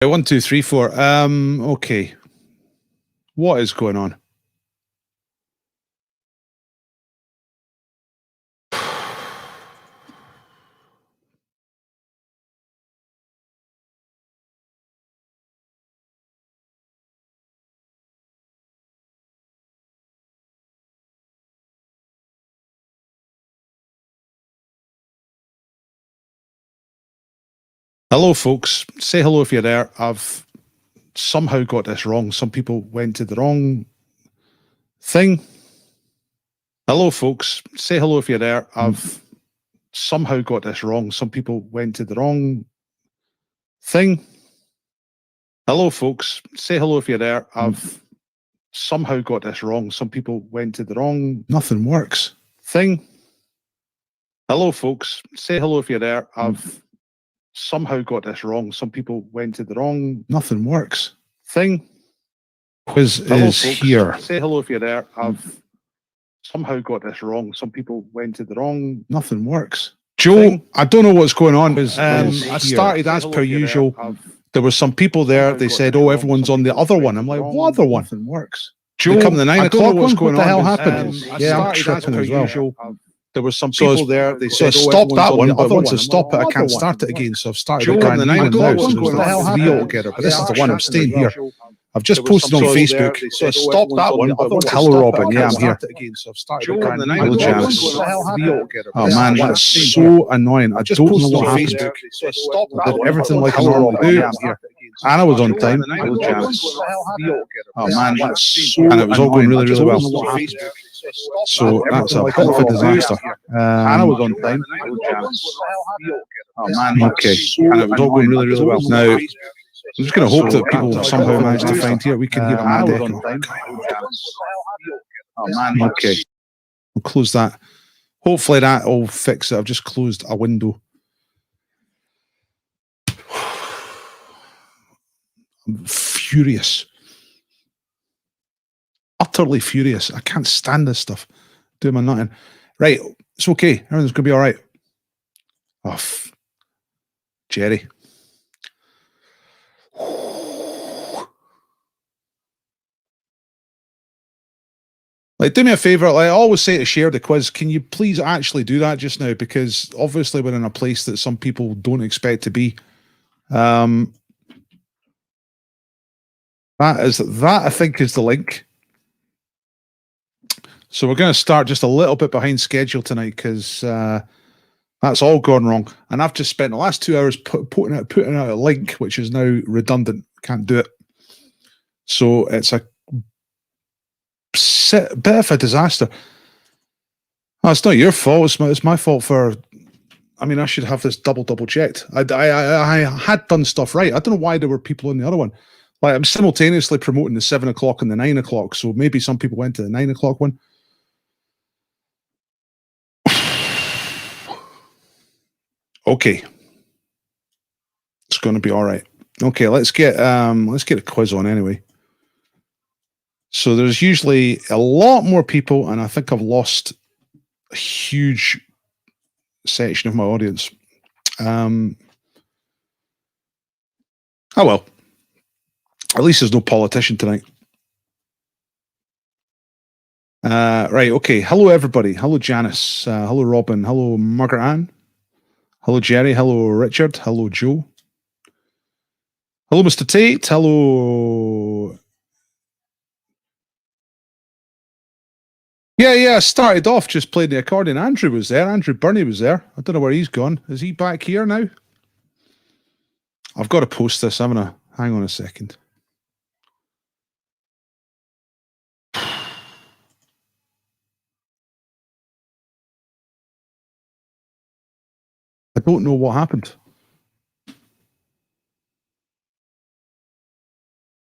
1, 2, 3, 4. Okay. What is going on? Hello, folks. Say hello if you're there. I've somehow got this wrong. Some people went to the wrong thing. Hello, folks. Say hello if you're there. I've somehow got this wrong. Some people went to the wrong thing. Hello, folks. Say hello if you're there. I've somehow got this wrong. Some people went to the wrong. Nothing works. Thing. Hello, folks. Say hello if you're there. I've somehow got this wrong. Some people went to the wrong. Nothing works. Thing. Quiz Hello, is folks. here. Say hello if you're there. I've somehow got this wrong. Some people went to the wrong. Nothing works. Joe, I don't know what's going on. I started Say as hello per if you're there. usual. I've There were some people there. They said, "Oh, everyone's on the other one." I'm like, "What other one?" Nothing works. Joe, they come to the 9 I don't know o'clock what's one. going What the hell on. happened? Yeah, I'm started as tripping per as well. usual. There were some So people there. They so I said, "Oh, stopped that everyone's on one, the but other once one." I stop it, I can't start it again. So I've started Joe, a brand the new 9 one now. o'clock So one's there's going on. about 3 altogether. But this is the one I'm staying here. I've just There was posted on some people Facebook. there. So I They said, "Oh, stopped that everyone's on one. the But other once I one." stop Robin, it, I yeah, can't I'm here. start it again. So I've started Joe, a brand the new 9 one. o'clock Oh, one's going on. 3 altogether. Oh, This is man, the one that's I'm staying so here. annoying. I just don't know posted what on happened. Facebook. So I stopped I that did one. everything like I Hello, normally Robin. do. Yeah, I'm here. Anna was on time. I I was jealous. Oh, man, that's so And it was all going annoying. really, I just really well. posted on Facebook. So that's a Like bit of a I normally do. disaster. Hannah was on time. I was jealous. Oh, man, that's Okay, so and it was all going annoying. really, really well. Now, I'm just going to hope So that people that's a somehow bit of a manage to disaster. find here. We can hear a Hannah mad was echo. on time. I was jealous. Oh, man, Okay, we'll close that. Hopefully that will fix it. I've just closed a window. I'm furious. Utterly furious. I can't stand this stuff. Doing my nothing. Right, it's okay. Everything's going to be all right. Oh, Jerry. Like, do me a favor. Like I always say to share the quiz, can you please actually do that just now? Because obviously we're in a place that some people don't expect to be. That I think is the link. So we're going to start just a little bit behind schedule tonight because that's all gone wrong. And I've just spent the last 2 hours putting out a link, which is now redundant. Can't do it. So it's a bit of a disaster. Oh, it's not your fault. It's my fault for. I mean, I should have this double checked. I had done stuff right. I don't know why there were people on the other one. Like I'm simultaneously promoting the 7 o'clock and the 9 o'clock. So maybe some people went to the 9 o'clock one. Okay. It's going to be all right. Okay, let's get a quiz on anyway. So there's usually a lot more people, and I think I've lost a huge section of my audience. Oh well. At least there's no politician tonight. Right, okay. Hello everybody. Hello Janice. Hello Robin. Hello Margaret Ann. Hello Jerry. Hello Richard. Hello Joe. Hello Mr. Tate. Hello. Yeah, I started off just playing the accordion. Andrew was there. Andrew Burney was there. I don't know where he's gone. Is he back here now? I've got to post this. I'm gonna hang on a second. I don't know what happened.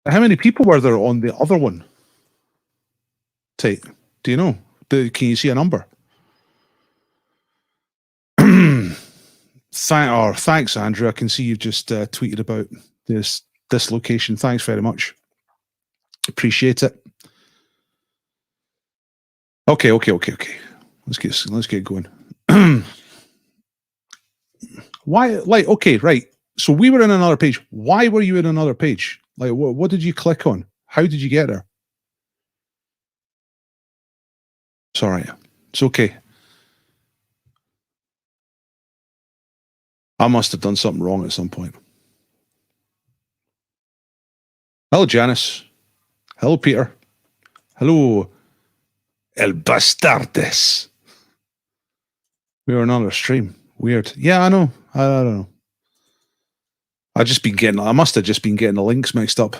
How many people were there on the other one? Tate, do you know? Can you see a number? Thanks, Andrew. I can see you've just tweeted about this location. Thanks very much. Appreciate it. Okay. Let's get going. Why? Like, okay, right. So we were in another page. Why were you in another page? Like, what did you click on? How did you get there? Sorry. It's okay. I must have done something wrong at some point. Hello, Janice. Hello, Peter. Hello, El Bastardes. We were on another stream. Weird. Yeah, I know. I don't know. I must have just been getting the links mixed up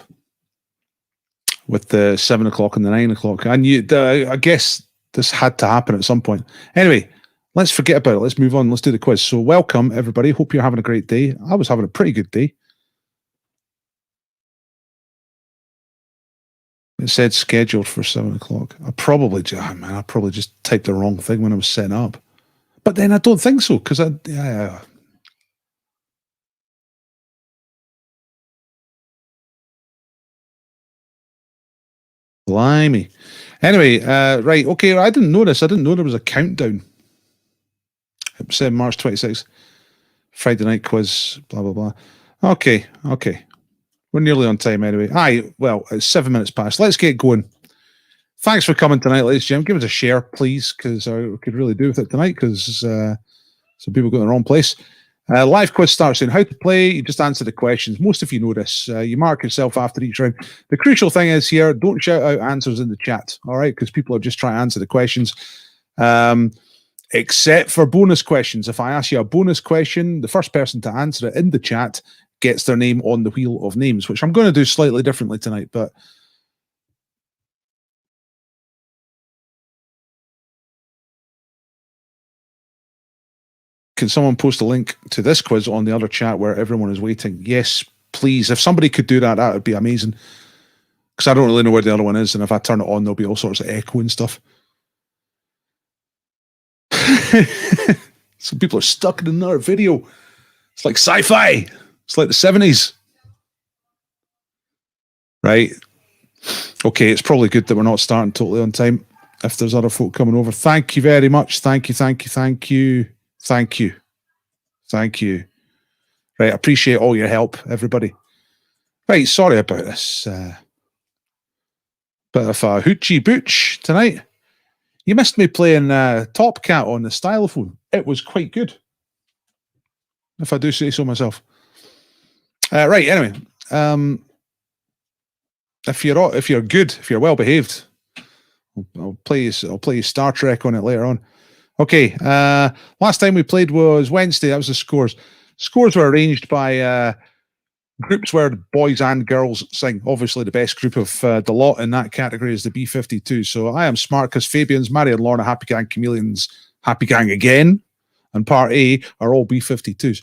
with the 7 o'clock and the 9 o'clock. I guess this had to happen at some point. Anyway, let's forget about it. Let's move on. Let's do the quiz. So welcome, everybody. Hope you're having a great day. I was having a pretty good day. It said scheduled for 7 o'clock. I probably just typed the wrong thing when I was setting up. But then I don't think so, because Blimey. Anyway, right, okay, I didn't know this. I didn't know there was a countdown. It said March 26th, Friday night quiz, blah, blah, blah. Okay. We're nearly on time anyway. Well, it's 7 minutes past. Let's get going. Thanks for coming tonight, ladies and gentlemen. Give us a share, please, because I could really do with it tonight, because some people go in the wrong place. Live quiz starts soon. How to play? You just answer the questions. Most of you know this. You mark yourself after each round. The crucial thing is here, don't shout out answers in the chat, all right? Because people are just trying to answer the questions. Except for bonus questions. If I ask you a bonus question, the first person to answer it in the chat gets their name on the wheel of names, which I'm going to do slightly differently tonight, but can someone post a link to this quiz on the other chat where everyone is waiting? Yes, please. If somebody could do that, that would be amazing. Because I don't really know where the other one is, and if I turn it on, there'll be all sorts of echo and stuff. Some people are stuck in another video. It's like sci-fi. It's like the 70s. Right. Okay, it's probably good that we're not starting totally on time if there's other folk coming over. Thank you very much. Thank you. Right, appreciate all your help, everybody. Right, sorry about this. Bit of a hoochie booch tonight. You missed me playing Top Cat on the stylophone. It was quite good, if I do say so myself. Right, anyway. If you're good, if you're well behaved, I'll play you Star Trek on it later on. Okay, last time we played was Wednesday. That was the scores. Scores were arranged by groups where boys and girls sing. Obviously, the best group of the lot in that category is the B-52. So I am Smartcus, Fabians, Mary and Lorna, Happy Gang, Chameleons, Happy Gang again, and Part A are all B-52s.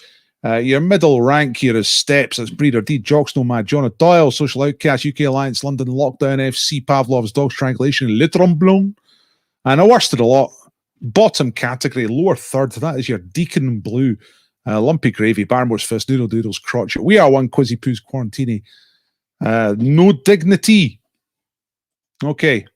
Your middle rank here is Steps. That's Breeder, D, Jocks, Nomad, John Doyle, Social Outcast, UK Alliance, London Lockdown, FC, Pavlov's Dog Strangulation, Le Tromblon. And the worst of the lot, bottom category, lower third, that is your Deacon Blue, Lumpy Gravy, Barmore's Fist, Noodle Doodles, Crotchet. We are one Quizzy Poos Quarantini. No Dignity. Okay.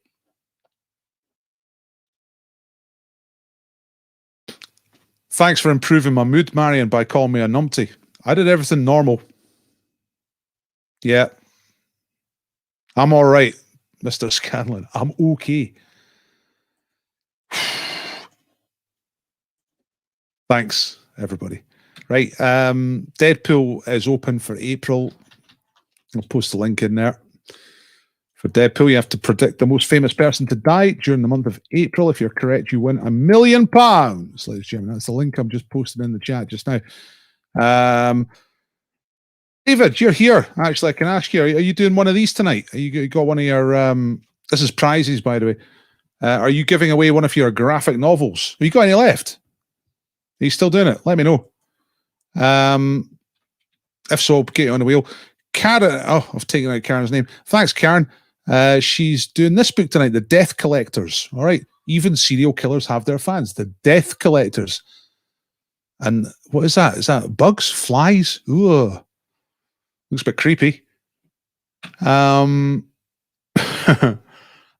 Thanks for improving my mood, Marion, by calling me a numpty. I did everything normal. Yeah. I'm all right, Mr. Scanlon. I'm okay. Thanks, everybody. Right. Deadpool is open for April. I'll post the link in there. For Deadpool, you have to predict the most famous person to die during the month of April. If you're correct, you win £1 million, ladies and gentlemen. That's the link I'm just posting in the chat just now. David, you're here. Actually, I can ask you, are you doing one of these tonight? You got one of your, this is prizes, by the way. Are you giving away one of your graphic novels? Have you got any left? Are you still doing it? Let me know. If so, get you on the wheel. Karen, I've taken out Karen's name. Thanks, Karen. She's doing this book tonight, The Death Collectors. All right. Even serial killers have their fans. The Death Collectors. And what is that? Is that bugs? Flies? Ooh. Looks a bit creepy.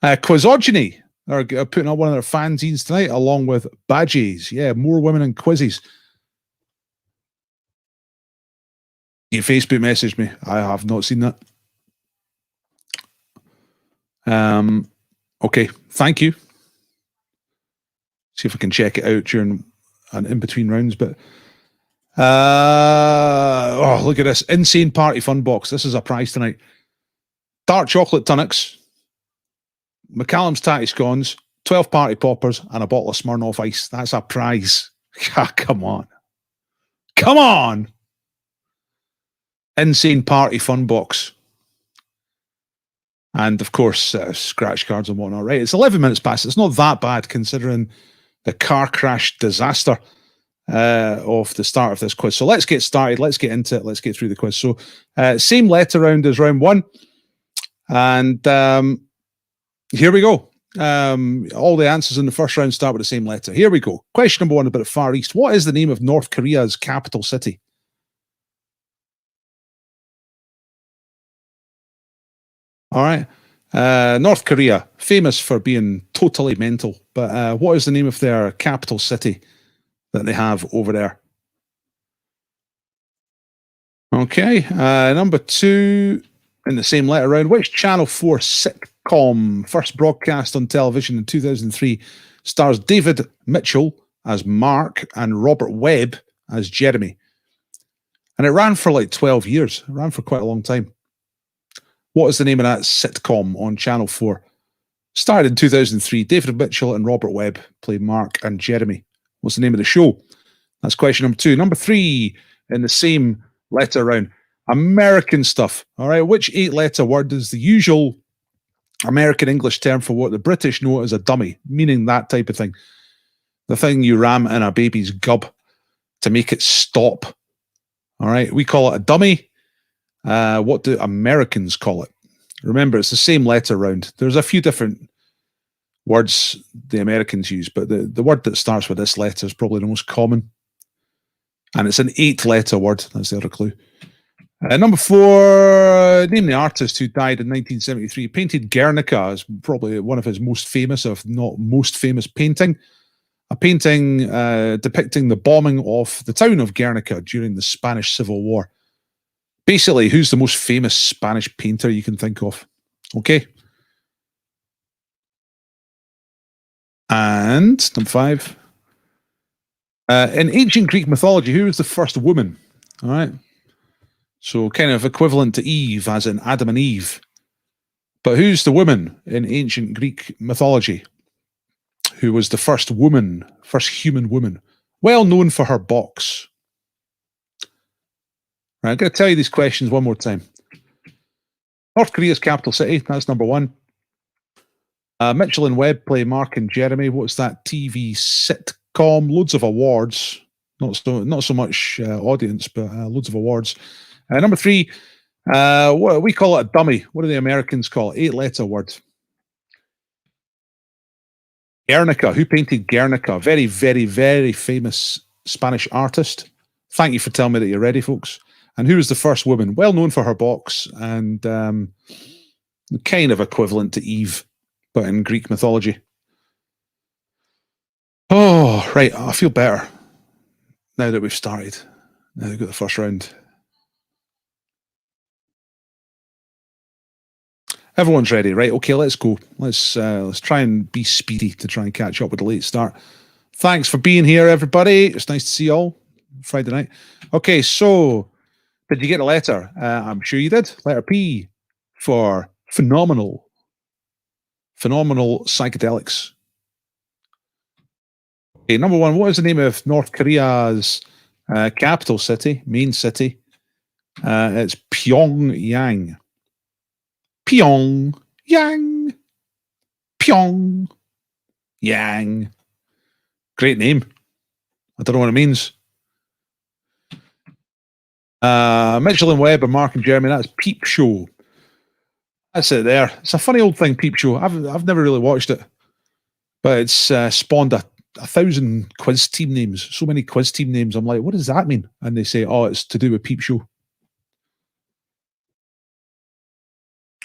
Quizogeny are putting up one of their fanzines tonight, along with badges. Yeah, more women in quizzes. You Facebook messaged me. I have not seen that. Okay, thank you. See if I can check it out during an in-between rounds. But oh, look at this insane party fun box. This is a prize tonight. Dark chocolate tonics, McCallum's tatty scones, 12 party poppers, and a bottle of Smirnoff Ice. That's a prize. Come on. Come on. Insane party fun box. And of course, scratch cards and whatnot. Right, it's 11 minutes past. It's not that bad considering the car crash disaster of the start of this quiz. So let's get started. Let's get into it. Let's get through the quiz. So same letter round as round one. And here we go. All the answers in the first round start with the same letter. Here we go. Question number one about the Far East. What is the name of North Korea's capital city? All right. North Korea, famous for being totally mental. But what is the name of their capital city that they have over there? Okay. Number two, in the same letter round, which Channel 4 sitcom, first broadcast on television in 2003, stars David Mitchell as Mark and Robert Webb as Jeremy? And it ran for like 12 years. It ran for quite a long time. What is the name of that sitcom on Channel 4? Started in 2003. David Mitchell and Robert Webb played Mark and Jeremy. What's the name of the show? That's question number two. Number three, in the same letter round, American stuff. All right. Which 8-letter word is the usual American English term for what the British know as a dummy, meaning that type of thing? The thing you ram in a baby's gob to make it stop. All right. We call it a dummy. What do Americans call it? Remember, it's the same letter round. There's a few different words the Americans use, but the word that starts with this letter is probably the most common. And it's an 8-letter word. That's the other clue. Number four, name the artist who died in 1973. Painted Guernica as probably one of his most famous, if not most famous, painting. A painting depicting the bombing of the town of Guernica during the Spanish Civil War. Basically, who's the most famous Spanish painter you can think of? Okay. And number five. In ancient Greek mythology, who was the first woman? All right. So kind of equivalent to Eve, as in Adam and Eve. But who's the woman in ancient Greek mythology? Who was the first woman, first human woman? Well known for her box. Right, I'm going to tell you these questions one more time. North Korea's capital city, that's number one. Mitchell and Webb play Mark and Jeremy. What's that TV sitcom? Loads of awards. Not so much audience, but loads of awards. Number three, what we call it a dummy. What do the Americans call it? 8-letter word. Guernica. Who painted Guernica? Very, very, very famous Spanish artist. Thank you for telling me that you're ready, folks. And who was the first woman? Well known for her box and kind of equivalent to Eve, but in Greek mythology. Oh, right. I feel better now that we've started. Now we've got the first round. Everyone's ready, right? Okay, let's go. Let's try and be speedy to try and catch up with the late start. Thanks for being here, everybody. It's nice to see you all Friday night. Okay, so did you get a letter? I'm sure you did. Letter P for phenomenal. Phenomenal psychedelics. Okay, number one, what is the name of North Korea's capital city, main city? It's Pyongyang. Pyongyang. Pyongyang. Great name. I don't know what it means. Mitchell and Webb and Mark and Jeremy, that's Peep Show. That's it there. It's a funny old thing, Peep Show. I've never really watched it, but it's spawned a 1,000 quiz team names. So many quiz team names. I'm like, what does that mean? And they say, oh, it's to do with Peep Show.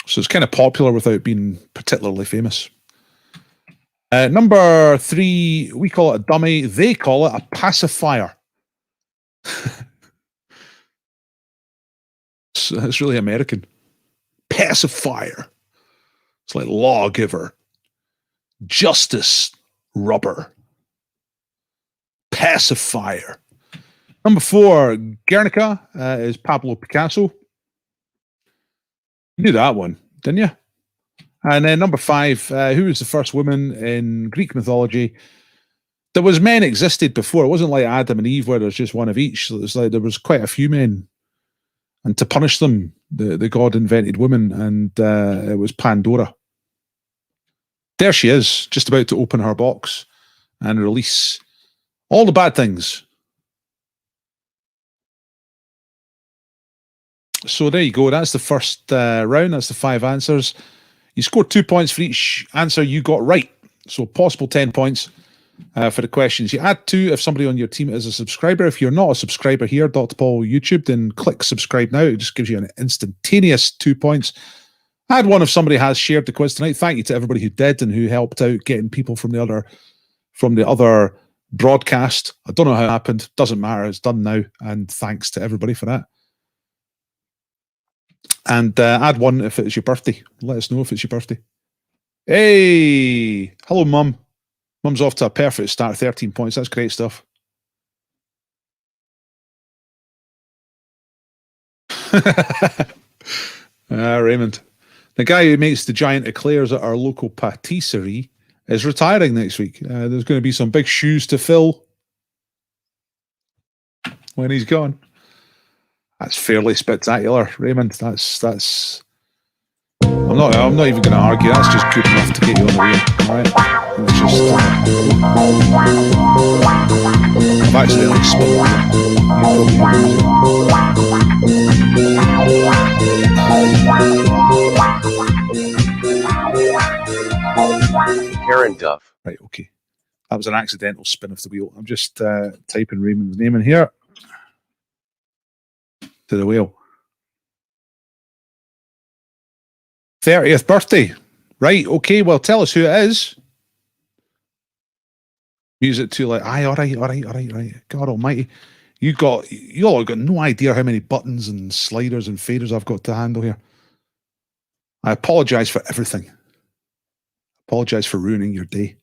So it's kind of popular without being particularly famous. Number three, we call it a dummy. They call it a pacifier. That's really American. Pacifier. It's like lawgiver. Justice rubber. Pacifier. Number 4, Guernica is Pablo Picasso. You knew that one, didn't you? And then number 5, who was the first woman in Greek mythology? There was men existed before. It wasn't like Adam and Eve where there's just one of each. So it was like there was quite a few men. And to punish them, the god invented women, and it was Pandora. There she is, just about to open her box and release all the bad things. So there you go. That's the first round. That's the 5 answers. You scored 2 points for each answer you got right. So possible 10 points for the questions. You add 2 if somebody on your team is a subscriber. If you're not a subscriber here, Dr. Paul YouTube, then click subscribe now. It just gives you an instantaneous 2 points. Add 1 if somebody has shared the quiz tonight. Thank you to everybody who did and who helped out getting people from the other broadcast. I don't know how it happened. Doesn't matter. It's done now. And thanks to everybody for that. And add 1 if it's your birthday. Let us know if it's your birthday. Hey! Hello, Mum. Mum's off to a perfect start, 13 points. That's great stuff. Raymond. The guy who makes the giant eclairs at our local patisserie is retiring next week. There's going to be some big shoes to fill when he's gone. That's fairly spectacular, Raymond. That's. I'm not even going to argue. That's just good enough to get you on the wheel. All right. It's just. I've accidentally spilled Karen Duff. Right. Okay. That was an accidental spin of the wheel. I'm just typing Raymond's name in here. To the wheel. 30th birthday. Right, okay, well tell us who it is. Music too like, aye, all right. God almighty. You all got no idea how many buttons and sliders and faders I've got to handle here. I apologize for everything. Apologize for ruining your day.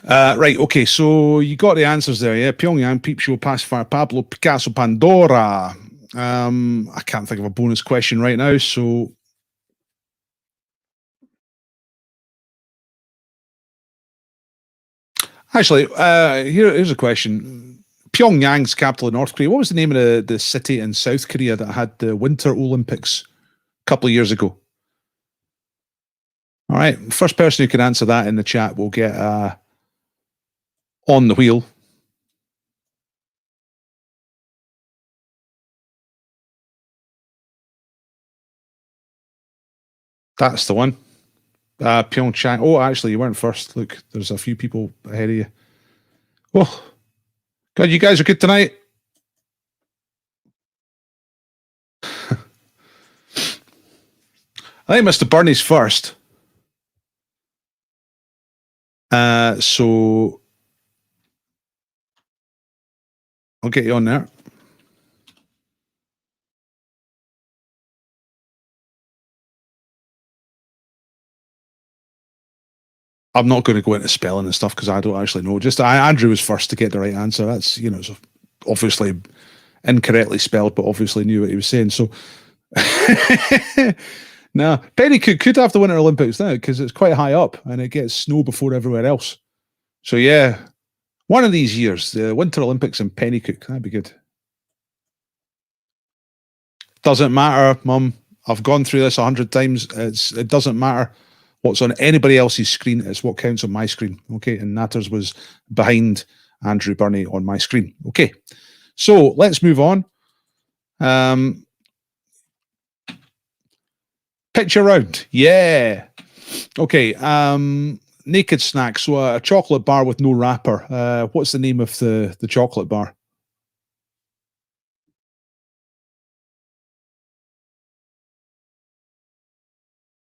Right, okay, so you got the answers there, yeah? Pyongyang, Peep Show, Pacifier, Pablo, Picasso, Pandora. I can't think of a bonus question right now, so... Actually, here's a question. Pyongyang's capital in North Korea. What was the name of the city in South Korea that had the Winter Olympics a couple of years ago? All right, first person who can answer that in the chat will get on the wheel. That's the one. Pyeongchang. Oh, actually, you weren't first. Look, there's a few people ahead of you. Oh, God, you guys are good tonight. I think Mr. Bernie's first. So I'll get you on there. I'm not going to go into spelling and stuff because I don't actually know. Just Andrew was first to get the right answer. That's, you know, it's obviously incorrectly spelled, but obviously knew what he was saying. So, no, Penny could have the Winter Olympics now because it's quite high up and it gets snow before everywhere else. So, yeah, one of these years, the Winter Olympics in Pennycook, that'd be good. Doesn't matter, Mum. I've gone through this 100 times. It doesn't matter what's on anybody else's screen. It's what counts on my screen. Okay, and Natters was behind Andrew Burney on my screen. Okay, so let's move on. Picture round. Yeah. Okay. Naked snack. So a chocolate bar with no wrapper. What's the name of the chocolate bar?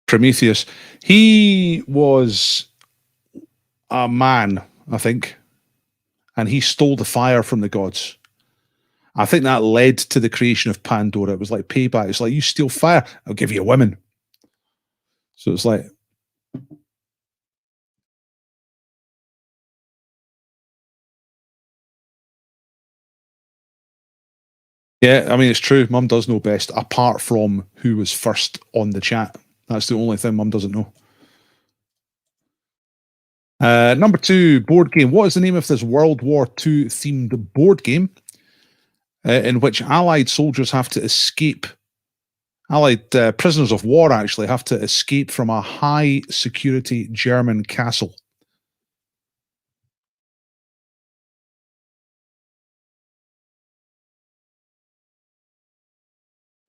Prometheus. He was a man, I think, and he stole the fire from the gods. I think that led to the creation of Pandora. It was like payback. It's like, you steal fire, I'll give you women. So it's like, yeah, I mean, it's true. Mum does know best, apart from who was first on the chat. That's the only thing Mum doesn't know. Number 2, board game. What is the name of this World War II themed board game in which Allied soldiers have to escape? Allied prisoners of war actually have to escape from a high security German castle.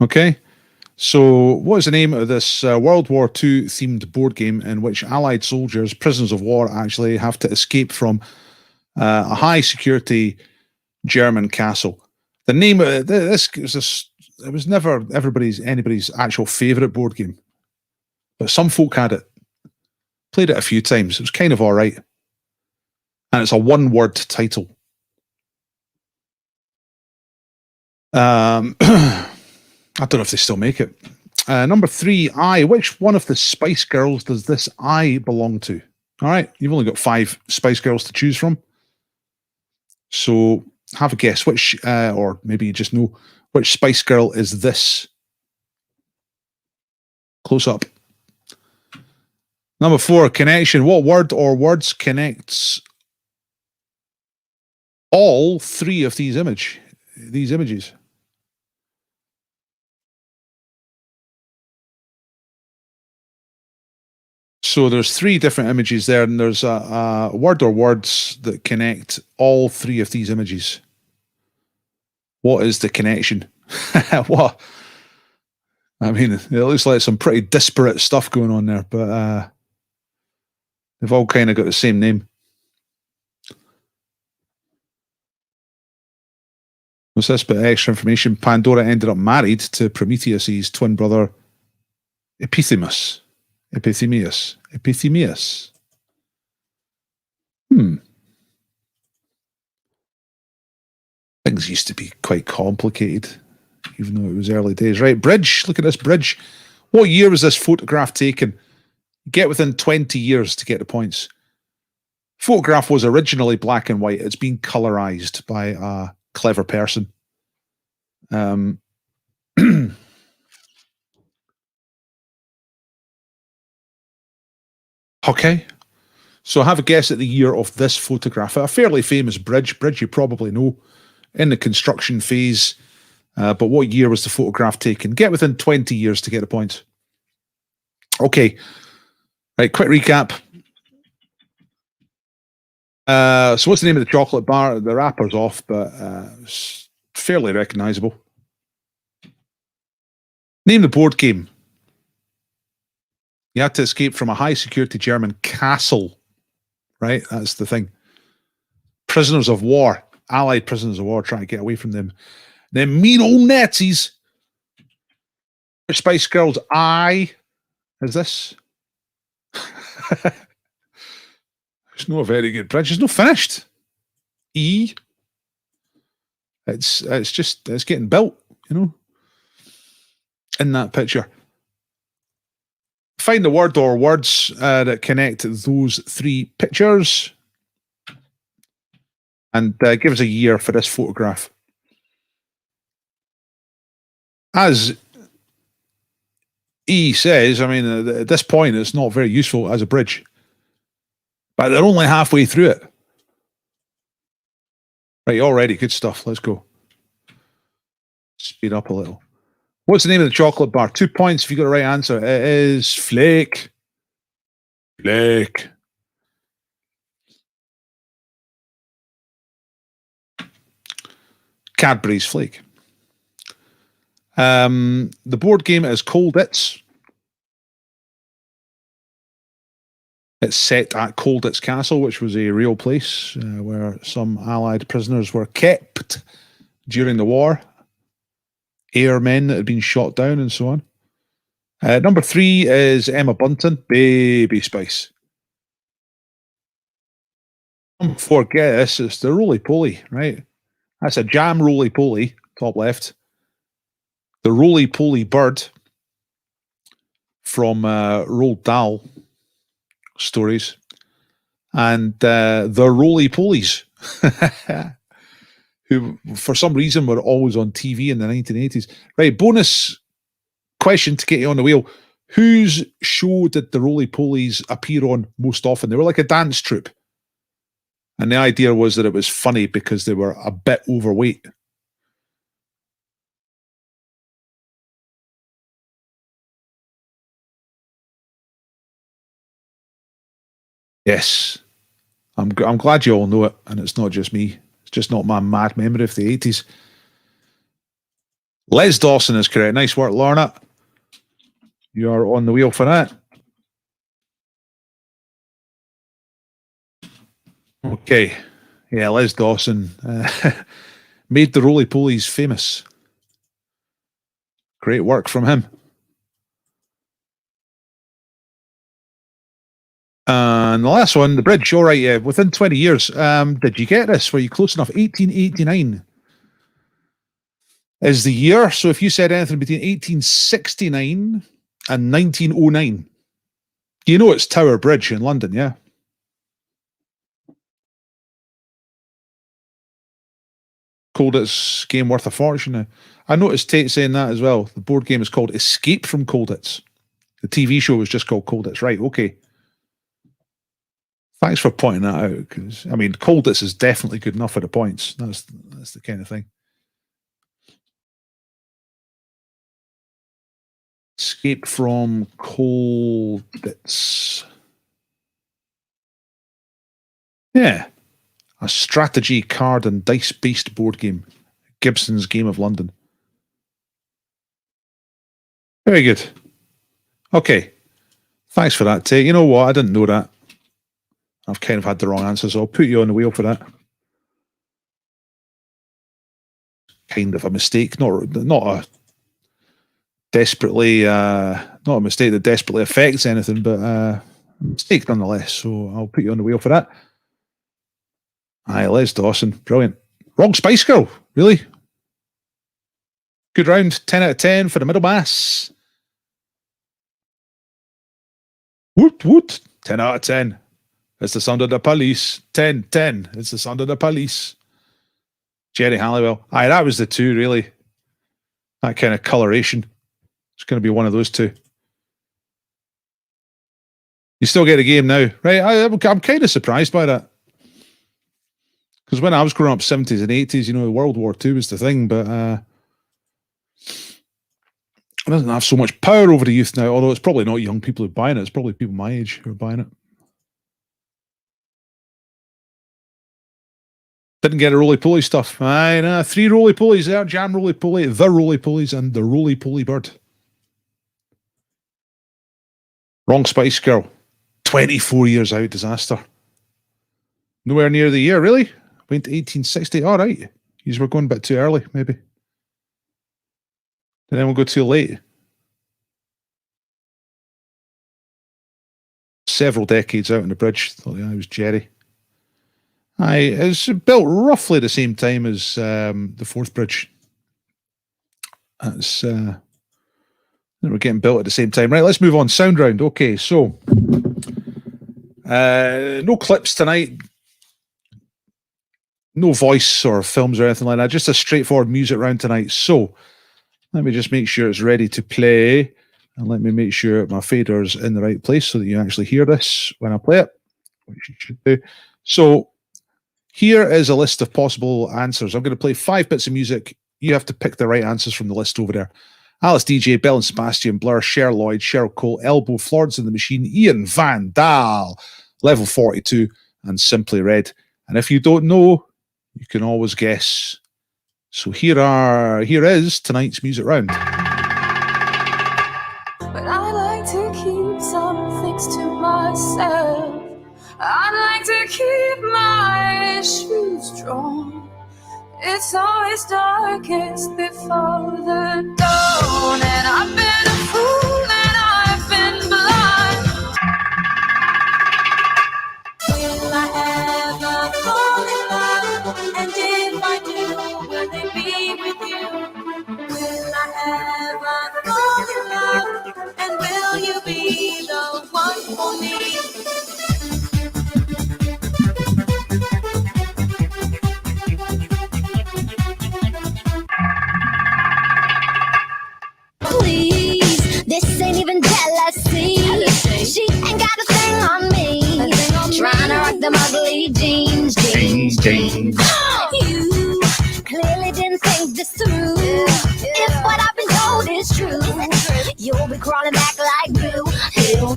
Okay. So, what is the name of this World War II themed board game in which Allied soldiers, prisoners of war, actually have to escape from a high security German castle? The name of this it was never anybody's actual favorite board game, but some folk had it, played it a few times. It was kind of all right, and it's a one-word title. I don't know if they still make it. Number 3, I. Which one of the Spice Girls does this I belong to? All right, you've only got 5 Spice Girls to choose from. So have a guess which, or maybe you just know which Spice Girl is this. Close up. Number 4, connection. What word or words connects all 3 of these images? So there's 3 different images there, and there's a word or words that connect all 3 of these images. What is the connection? What? I mean, it looks like some pretty disparate stuff going on there, but they've all kind of got the same name. What's this bit of extra information? Pandora ended up married to Prometheus' twin brother, Epithemius. Things used to be quite complicated, even though it was early days. Right, bridge. Look at this bridge. What year was this photograph taken? Get within 20 years to get the points. Photograph was originally black and white. It's been colorized by a clever person. Okay. So have a guess at the year of this photograph. A fairly famous bridge you probably know, in the construction phase. But what year was the photograph taken? Get within 20 years to get a point. Okay. Right, quick recap. So what's the name of the chocolate bar? The wrapper's off, but it's fairly recognizable. Name the board game. You had to escape from a high security German castle, right? That's the thing. Prisoners of war, Allied prisoners of war, trying to get away from them. Them mean old Nazis. Spice Girls, I. Is this? It's not a very good bridge. It's not finished. E. It's getting built, you know, in that picture. Find the word or words that connect those 3 pictures, and give us a year for this photograph. As E says, I mean, at this point, it's not very useful as a bridge, but they're only halfway through it. Right, already good stuff. Let's go. Speed up a little. What's the name of the chocolate bar? 2 points if you got the right answer. It is Flake. Flake. Cadbury's Flake. The board game is Colditz. It's set at Colditz Castle, which was a real place where some Allied prisoners were kept during the war. Airmen that had been shot down and so on. Number 3 is Emma Bunton, Baby Spice. Number 4, guess, it's the Roly Poly, right? That's a jam roly-poly, top left. The roly-poly bird from Roald Dahl stories. And the roly-polies, who for some reason were always on TV in the 1980s. Right, bonus question to get you on the wheel. Whose show did the roly-polies appear on most often? They were like a dance troupe. And the idea was that it was funny because they were a bit overweight. Yes. I'm glad you all know it, and it's not just me. It's just not my mad memory of the 80s. Les Dawson is correct. Nice work, Lorna. You are on the wheel for that. Okay. Yeah, Les Dawson made the roly-polies famous. Great work from him. And the last one, the bridge. All right, yeah. Within 20 years, did you get this? Were you close enough? 1889 is the year. So if you said anything between 1869 and 1909, you know it's Tower Bridge in London, yeah? Colditz game worth a fortune. I noticed Tate saying that as well. The board game is called Escape from Colditz. The TV show was just called Colditz. Right, okay. Thanks for pointing that out, because I mean, Colditz is definitely good enough for the points. That's the kind of thing. Escape from Colditz. Yeah, a strategy card and dice-based board game. Gibson's Game of London. Very good. Okay, thanks for that, Tate. You know what? I didn't know that. I've kind of had the wrong answer, so I'll put you on the wheel for that. Kind of a mistake, not a desperately, not a mistake that desperately affects anything, but a mistake nonetheless. So I'll put you on the wheel for that. Aye, Les Dawson, brilliant. Wrong Spice Girl, really? Good round, 10 out of 10 for the middle mass. Woot woot, 10 out of 10. It's the sound of the police. 10, 10. It's the sound of the police. Jerry Halliwell. Aye, that was the two, really. That kind of coloration. It's going to be one of those two. You still get a game now. Right, I'm kind of surprised by that. Because when I was growing up, 70s and 80s, you know, World War II was the thing, but it doesn't have so much power over the youth now, although it's probably not young people who are buying it. It's probably people my age who are buying it. Didn't get a roly-poly stuff. Aye, nah, 3 roly-polies there. Jam roly-poly, the roly-polies, and the roly-poly bird. Wrong Spice Girl. 24 years out, disaster. Nowhere near the year, really? Went to 1860. All right. You were going a bit too early, maybe. Did anyone go too late? Several decades out on the bridge. Thought the eye was Jerry. Aye, it's built roughly the same time as the Forth Bridge. That's they were getting built at the same time. Right, let's move on. Sound round. Okay, so no clips tonight. No voice or films or anything like that. Just a straightforward music round tonight. So let me just make sure it's ready to play. And let me make sure my fader's in the right place so that you actually hear this when I play it, which you should do. So here is a list of possible answers. I'm going to play 5 bits of music. You have to pick the right answers from the list over there. Alice DJ, Bell and Sebastian, Blur, Cher Lloyd, Cheryl Cole, Elbow, Florence and the Machine, Ian Van Dahl, Level 42, and Simply Red. And if you don't know, you can always guess. So here is tonight's music round. But I like to keep some things to myself. I like to keep my issues strong. It's always darkest before the dawn. And I've been a fool and I've been blind. Will I ever fall in love? And if I do, ever fall in love? And will you be the one for me? Please, this ain't even jealousy. She ain't got a thing on me. Trying to rock them ugly jeans. You clearly didn't think this through. If what I've been told is true, you'll be crawling back like glue. Ew.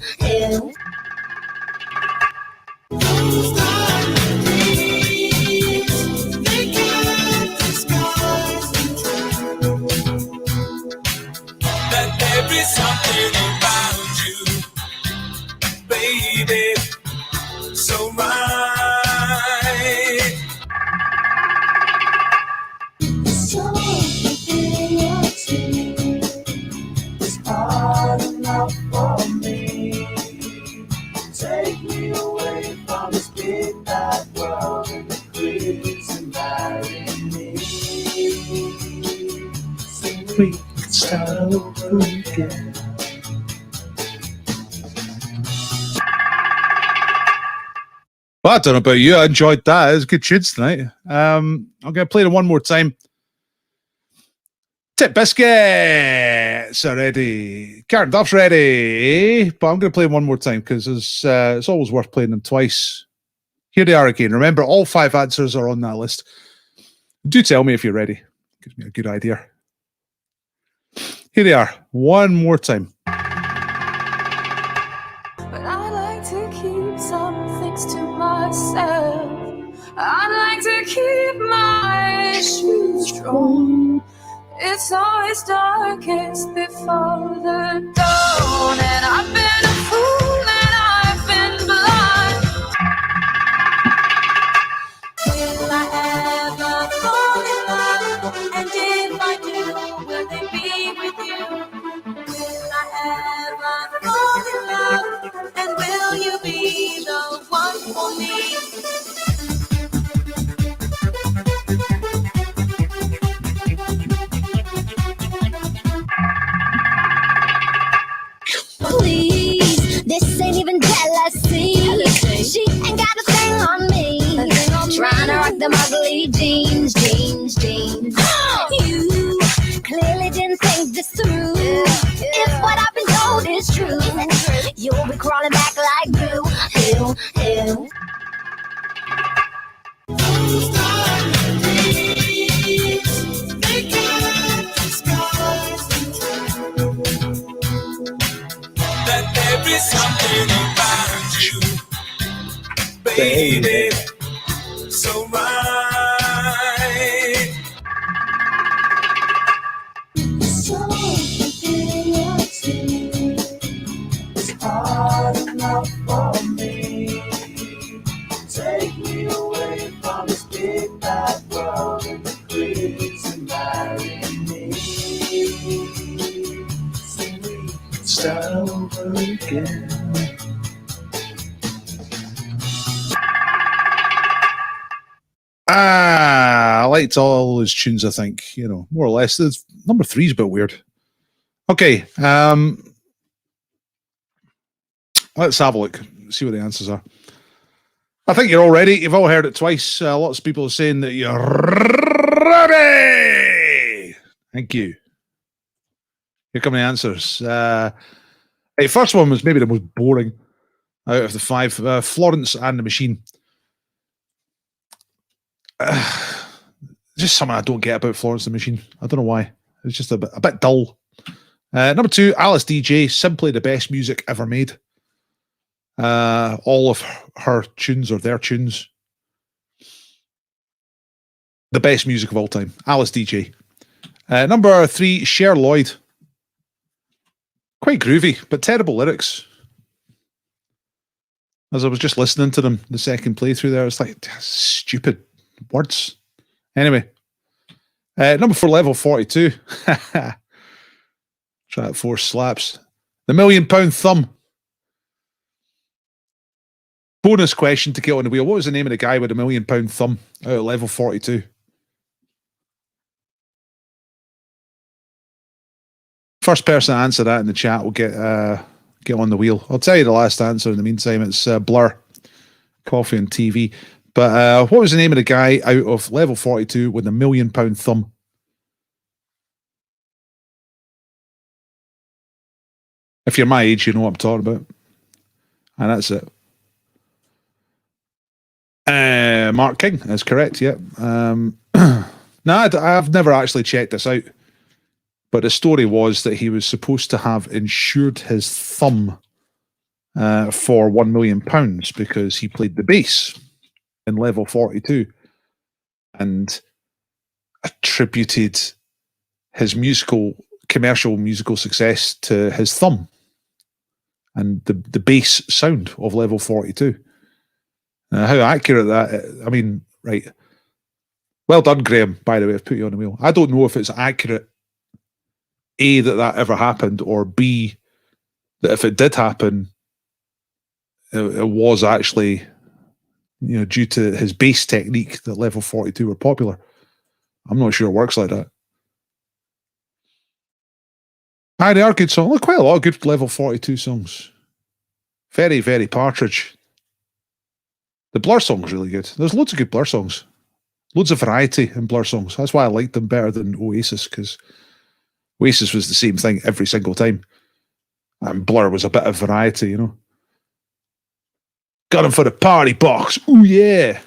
That there is something about you, baby, so right. Something in your teeth is hard enough for me. Take me away from this big bad world and the creeps and marry me. So we can start over again. Well, I don't know about you. I enjoyed that. It was good tunes tonight. I'm going to play it one more time. Tip Biscuits are ready. Karen Duff's ready. But I'm going to play them one more time because it's always worth playing them twice. Here they are again. Remember, all 5 answers are on that list. Do tell me if you're ready. Gives me a good idea. Here they are. One more time. But I like to keep some things to myself. I like to keep my shoes strong. It's always darkest before the dawn, and I've been a fool and I've been blind. Will I ever fall in love? And if I do, will they be with you? Will I ever fall in love? And will you be the one for me? Please, this ain't even jealousy. She ain't got a thing on me. Trying to rock them ugly jeans. You clearly didn't think this through. If what I've been told is true, you'll be crawling back like glue. Ew. That there is something about you, baby, so right. Something in your teeth is hard enough for me. Take me away from this big bad world and the creeps and marry me. So we can start over again. I liked all his tunes, I think, more or less. Number 3 is a bit weird. Okay, let's have a look, see what the answers are. I think you're all ready. You've all heard it twice. Lots of people are saying that you're ready. Thank you. Here come the answers. The first one was maybe the most boring out of the 5. Florence and the Machine. Just something I don't get about Florence and the Machine. I don't know why. It's just a bit dull. Number 2, Alice DJ, simply the best music ever made. All of her tunes or their tunes, the best music of all time. Alice DJ. Number 3, Cher Lloyd. Quite groovy, but terrible lyrics. As I was just listening to them, the second playthrough there, it's like stupid words. Anyway, number 4, Level 42. Track 4 slaps. The £1 Million Thumb. Bonus question to get on the wheel. What was the name of the guy with the £1 Million Thumb out of Level 42? First person to answer that in the chat will get on the wheel. I'll tell you the last answer in the meantime. It's Blur, Coffee and TV. But what was the name of the guy out of level 42 with a £1 million thumb? If you're my age, you know what I'm talking about. And that's it. Mark King is correct, yeah. No, I've never actually checked this out. But the story was that he was supposed to have insured his thumb for £1 million because he played the bass in level 42 and attributed his commercial musical success to his thumb and the bass sound of level 42. How accurate that, I mean, right. Well done, Graham, by the way, I've put you on the wheel. I don't know if it's accurate, A, that ever happened, or B, that if it did happen, it was actually, due to his bass technique that level 42 were popular. I'm not sure it works like that. They are good songs. Quite a lot of good level 42 songs. Very, very Partridge. The Blur song's really good. There's loads of good Blur songs. Loads of variety in Blur songs. That's why I liked them better than Oasis, because Oasis was the same thing every single time. And Blur was a bit of variety, Got him for the party box. Ooh, yeah.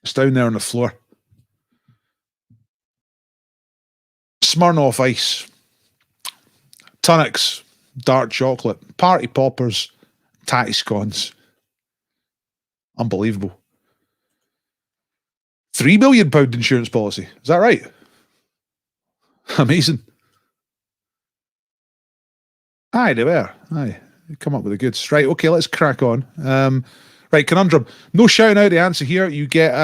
It's down there on the floor. Smirnoff Ice. Tonics. Dark chocolate. Party poppers. Tatty scones. Unbelievable. £3 million insurance policy. Is that right? Amazing. Aye, they were. Aye. Come up with the goods. Right, okay, let's crack on. Right, conundrum. No shouting out the answer here. You get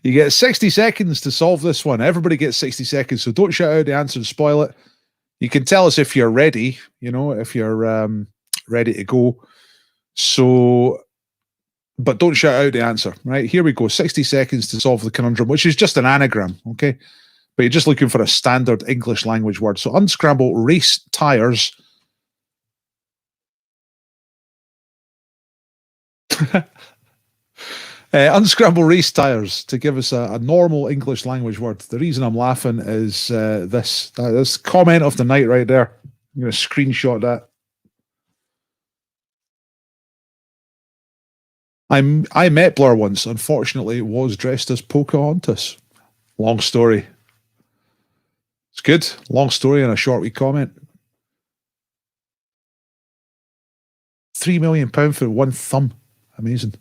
you get 60 seconds to solve this one. Everybody gets 60 seconds, so don't shout out the answer and spoil it. You can tell us if you're ready, if you're ready to go. So, but don't shout out the answer, right? Here we go. 60 seconds to solve the conundrum, which is just an anagram, okay? But you're just looking for a standard English language word. So unscramble race tires. Unscramble race tires to give us a normal English language word. The reason I'm laughing is this comment of the night right there. I'm going to screenshot that. I met Blur once. Unfortunately, it was dressed as Pocahontas. Long story. It's good. Long story and a short wee comment. £3 million for one thumb. Amazing.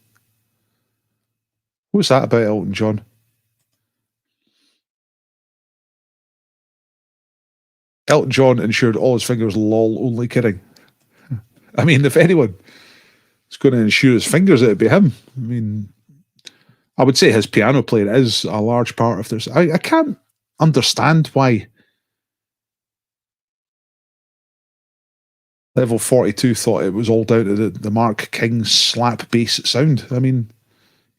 What's that about Elton John? Elton John insured all his fingers, lol, only kidding. I mean, if anyone is going to insure his fingers, it'd be him. I mean, I would say his piano playing is a large part of this. I can't understand why Level 42 thought it was all down to the Mark King slap bass sound. I mean,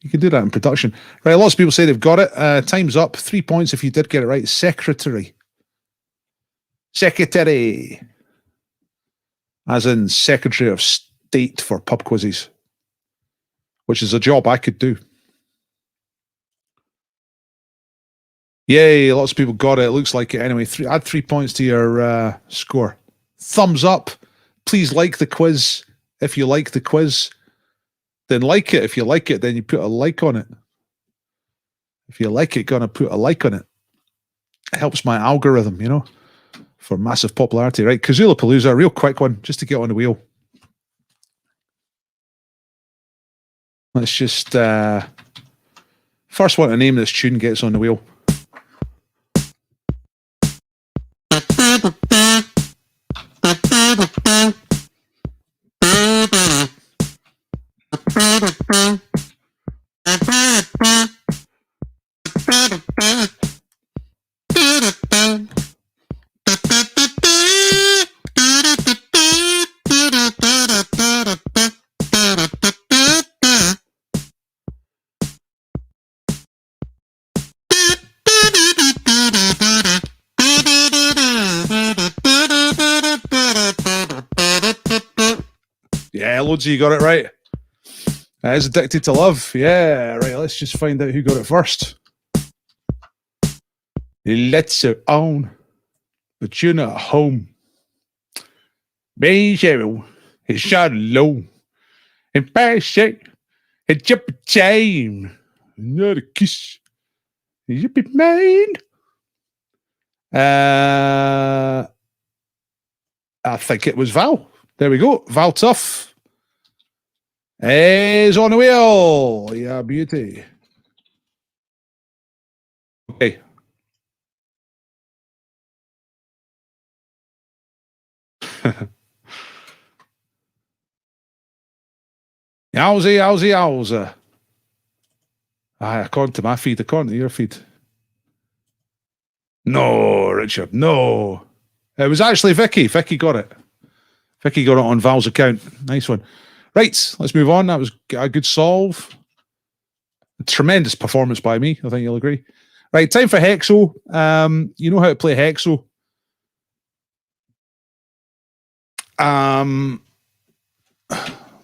you can do that in production. Right, lots of people say they've got it. Time's up. 3 points if you did get it right. Secretary. Secretary. As in Secretary of State for pub quizzes. Which is a job I could do. Yay, lots of people got it. It looks like it anyway. Add 3 points to your score. Thumbs up. Please like the quiz. If you like the quiz, then like it. If you like it, then you put a like on it. If you like it, gonna put a like on it. It helps my algorithm, you know, for massive popularity. Right, Kazula Palooza, a real quick one, just to get on the wheel. Let's just first one to name this tune gets on the wheel. loads of you got it right. That is Addicted to Love. Yeah, right. Let's just find out who got it first. Let's it on. But you're not home. Be Cheryl. It's shot low. And pass it. It's up a chain. Not a kiss. You be mine. I think it was Val. There we go. Val Tough is on the wheel. Yeah, beauty. Okay. Yowza. According to my feed, according to your feed. No, Richard, no. It was actually Vicky. Vicky got it. Vicky got it on Val's account. Nice one. Right, let's move on. That was a good solve. A tremendous performance by me. I think you'll agree. Right, time for Hexo. You know how to play Hexo.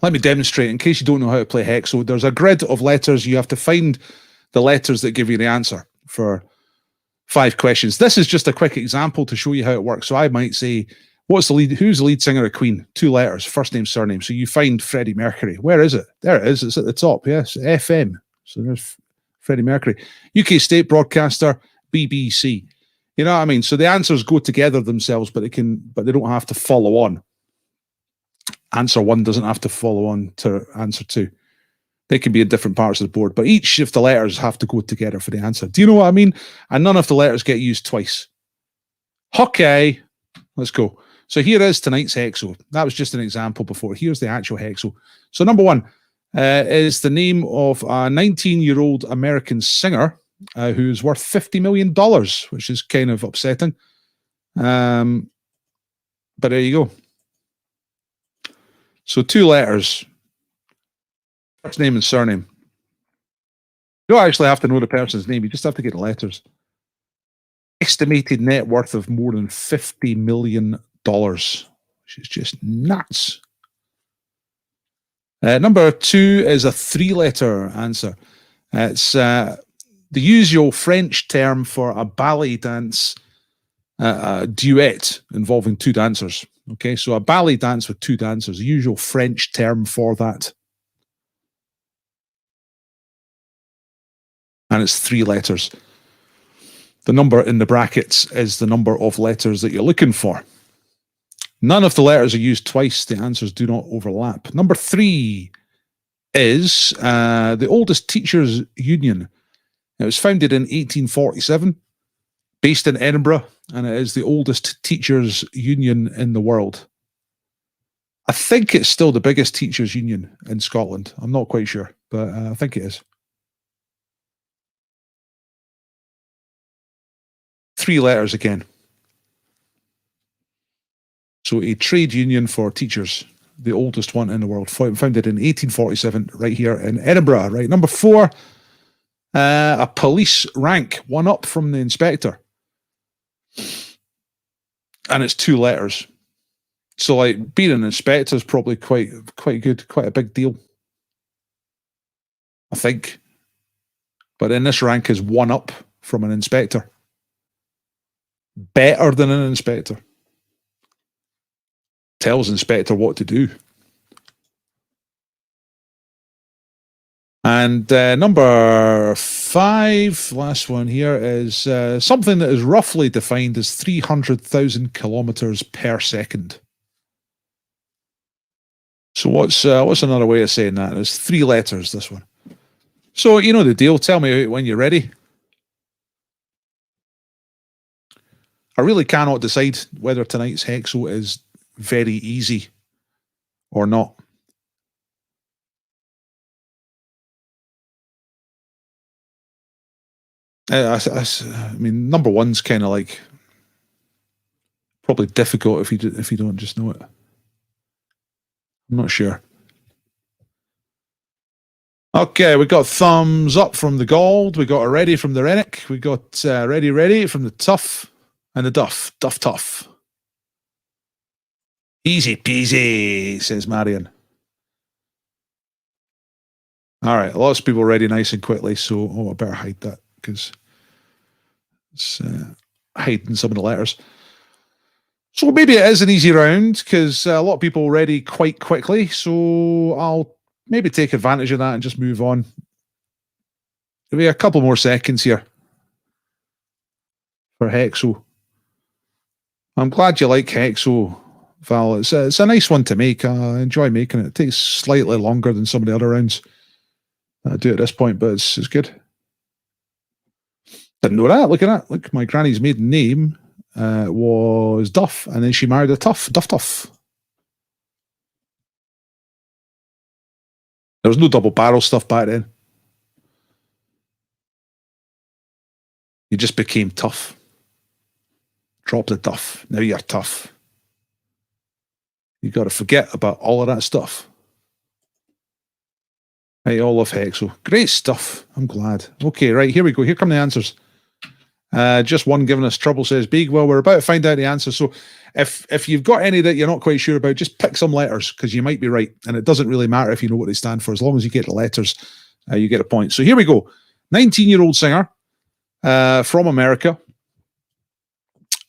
Let me demonstrate in case you don't know how to play Hexo. There's a grid of letters. You have to find the letters that give you the answer for 5 questions. This is just a quick example to show you how it works. So I might say, who's the lead singer of Queen? 2 letters, first name, surname. So you find Freddie Mercury. Where is it? There it is. It's at the top. Yes, FM. So there's Freddie Mercury. UK state broadcaster, BBC. You know what I mean? So the answers go together themselves, but they don't have to follow on. Answer 1 doesn't have to follow on to answer 2. They can be in different parts of the board, but each of the letters have to go together for the answer. Do you know what I mean? And none of the letters get used twice. Okay, let's go. So here is tonight's Hexo. That was just an example before. Here's the actual Hexo. So number 1 is the name of a 19-year-old American singer who's worth $50 million, which is kind of upsetting. But there you go. So 2 letters. First name and surname. You don't actually have to know the person's name. You just have to get the letters. Estimated net worth of more than $50 million, which is just nuts. Number 2 is a 3-letter answer. It's the usual French term for a ballet dance duet involving 2 dancers. Okay, so a ballet dance with 2 dancers, the usual French term for that. And it's 3 letters. The number in the brackets is the number of letters that you're looking for. None of the letters are used twice. The answers do not overlap. Number 3 is the oldest teachers' union. It was founded in 1847, based in Edinburgh, and it is the oldest teachers' union in the world. I think it's still the biggest teachers' union in Scotland. I'm not quite sure, but I think it is. 3 letters again. So a trade union for teachers, the oldest one in the world, founded in 1847, right here in Edinburgh. Right, number 4, a police rank, 1 up from the inspector. And it's 2 letters. So like being an inspector is probably quite good, quite a big deal, I think. But then this rank is 1 up from an inspector. Better than an inspector. Tells inspector what to do. And number 5, last one here, is something that is roughly defined as 300,000 kilometers per second. So what's another way of saying that? It's 3 letters, this one. So you know the deal. Tell me when you're ready. I really cannot decide whether tonight's Hexo is very easy or not. I mean, number 1's kind of like probably difficult if you don't just know it. I'm not sure. Okay, we got thumbs up from the Gold. We got a ready from the Rennick. We got ready from the Tough and the Duff. Duff Tough. Easy peasy, says Marion. All right, lots of people ready nice and quickly, so I better hide that because it's hiding some of the letters. So maybe it is an easy round because a lot of people ready quite quickly, so I'll maybe take advantage of that and just move on. There'll be a couple more seconds here for Hexo. I'm glad you like Hexo, Val. It's a nice one to make. I enjoy making it. It takes slightly longer than some of the other rounds that I do at this point, but it's good. Didn't know that. Look at that. Look, my granny's maiden name was Duff, and then she married a Duff. There was no double barrel stuff back then. You just became tough. Drop the Duff. Now you're tough. You got to forget about all of that stuff. Hey, all love Hexo. Great stuff. I'm glad. Okay, right, here we go. Here come the answers. Just one giving us trouble, says Big. Well, we're about to find out the answer. So if you've got any that you're not quite sure about, just pick some letters because you might be right. And it doesn't really matter if you know what they stand for. As long as you get the letters, you get a point. So here we go. 19-year-old singer from America.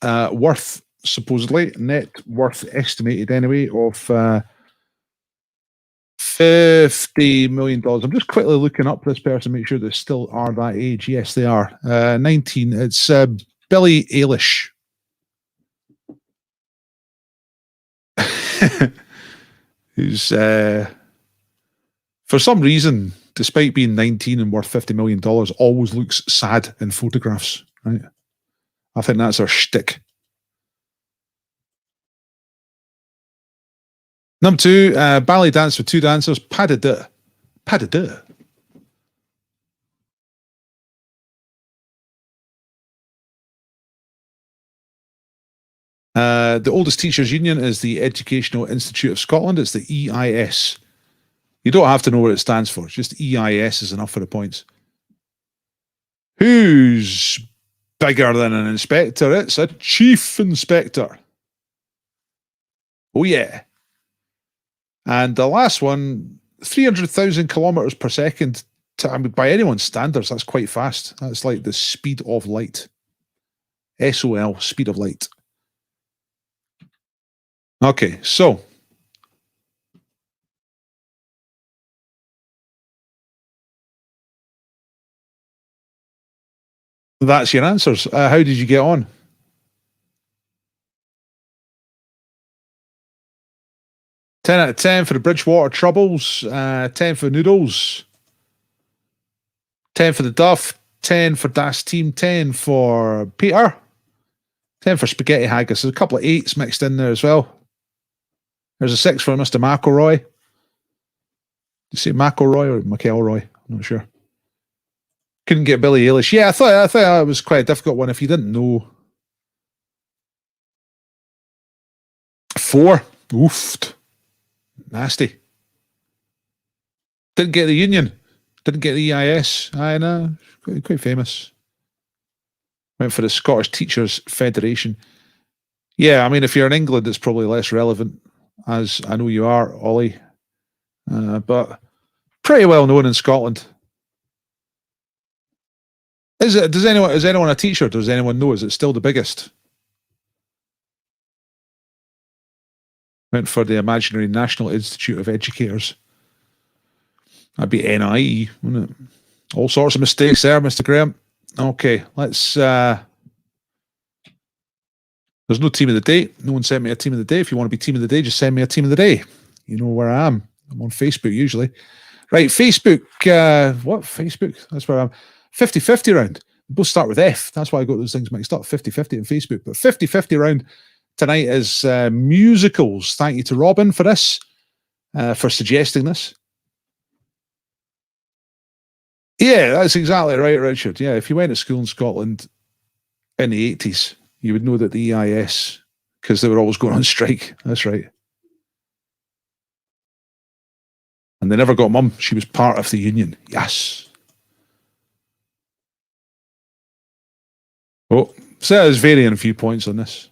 Worth, supposedly, net worth estimated anyway, of $50 million. I'm just quickly looking up this person, make sure they still are that age. Yes, they are. 19. It's Billie Eilish. Who's, for some reason, despite being 19 and worth $50 million, always looks sad in photographs, right? I think that's her shtick. Number 2, ballet dance for 2 dancers, pas de deux. Pas de deux. The oldest teachers' union is the Educational Institute of Scotland. It's the EIS. You don't have to know what it stands for. Just EIS is enough for the points. Who's bigger than an inspector? It's a chief inspector. Oh, yeah. And the last one, 300,000 kilometers per second. I mean, by anyone's standards, that's quite fast. That's like the speed of light. SOL, speed of light. Okay, so that's your answers. How did you get on? Ten out of 10 for the Bridgewater Troubles, 10 for Noodles, 10 for the Duff, 10 for Das Team, 10 for Peter, 10 for Spaghetti Haggis. There's a couple of 8s mixed in there as well. There's a 6 for Mr. McElroy. Did you say McElroy or McElroy? I'm not sure. Couldn't get Billie Eilish. Yeah, I thought that was quite a difficult one if you didn't know. 4. Oofed. Nasty. Didn't get the union. Didn't get the EIS. I know. Quite famous. Went for the Scottish Teachers Federation. Yeah, I mean, if you're in England, it's probably less relevant, as I know you are, Ollie. But pretty well known in Scotland. Is anyone a teacher? Does anyone know? Is it still the biggest? Went for the imaginary National Institute of Educators. That'd be NIE, wouldn't it? All sorts of mistakes there, Mr. Graham. Okay, let's... There's no team of the day. No one sent me a team of the day. If you want to be team of the day, just send me a team of the day. You know where I am. I'm on Facebook usually. Right, Facebook. What? Facebook? That's where I am. 50-50 round. Both start with F. That's why I got those things mixed up. 50-50 and Facebook. But 50-50 round tonight is musicals. Thank you to Robin for this, for suggesting this. Yeah, that's exactly right, Richard. Yeah, if you went to school in Scotland in the 80s, you would know that the EIS, because they were always going on strike. That's right. And they never got Mum. She was part of the union. Yes. Oh, so there's varying viewpoints on this.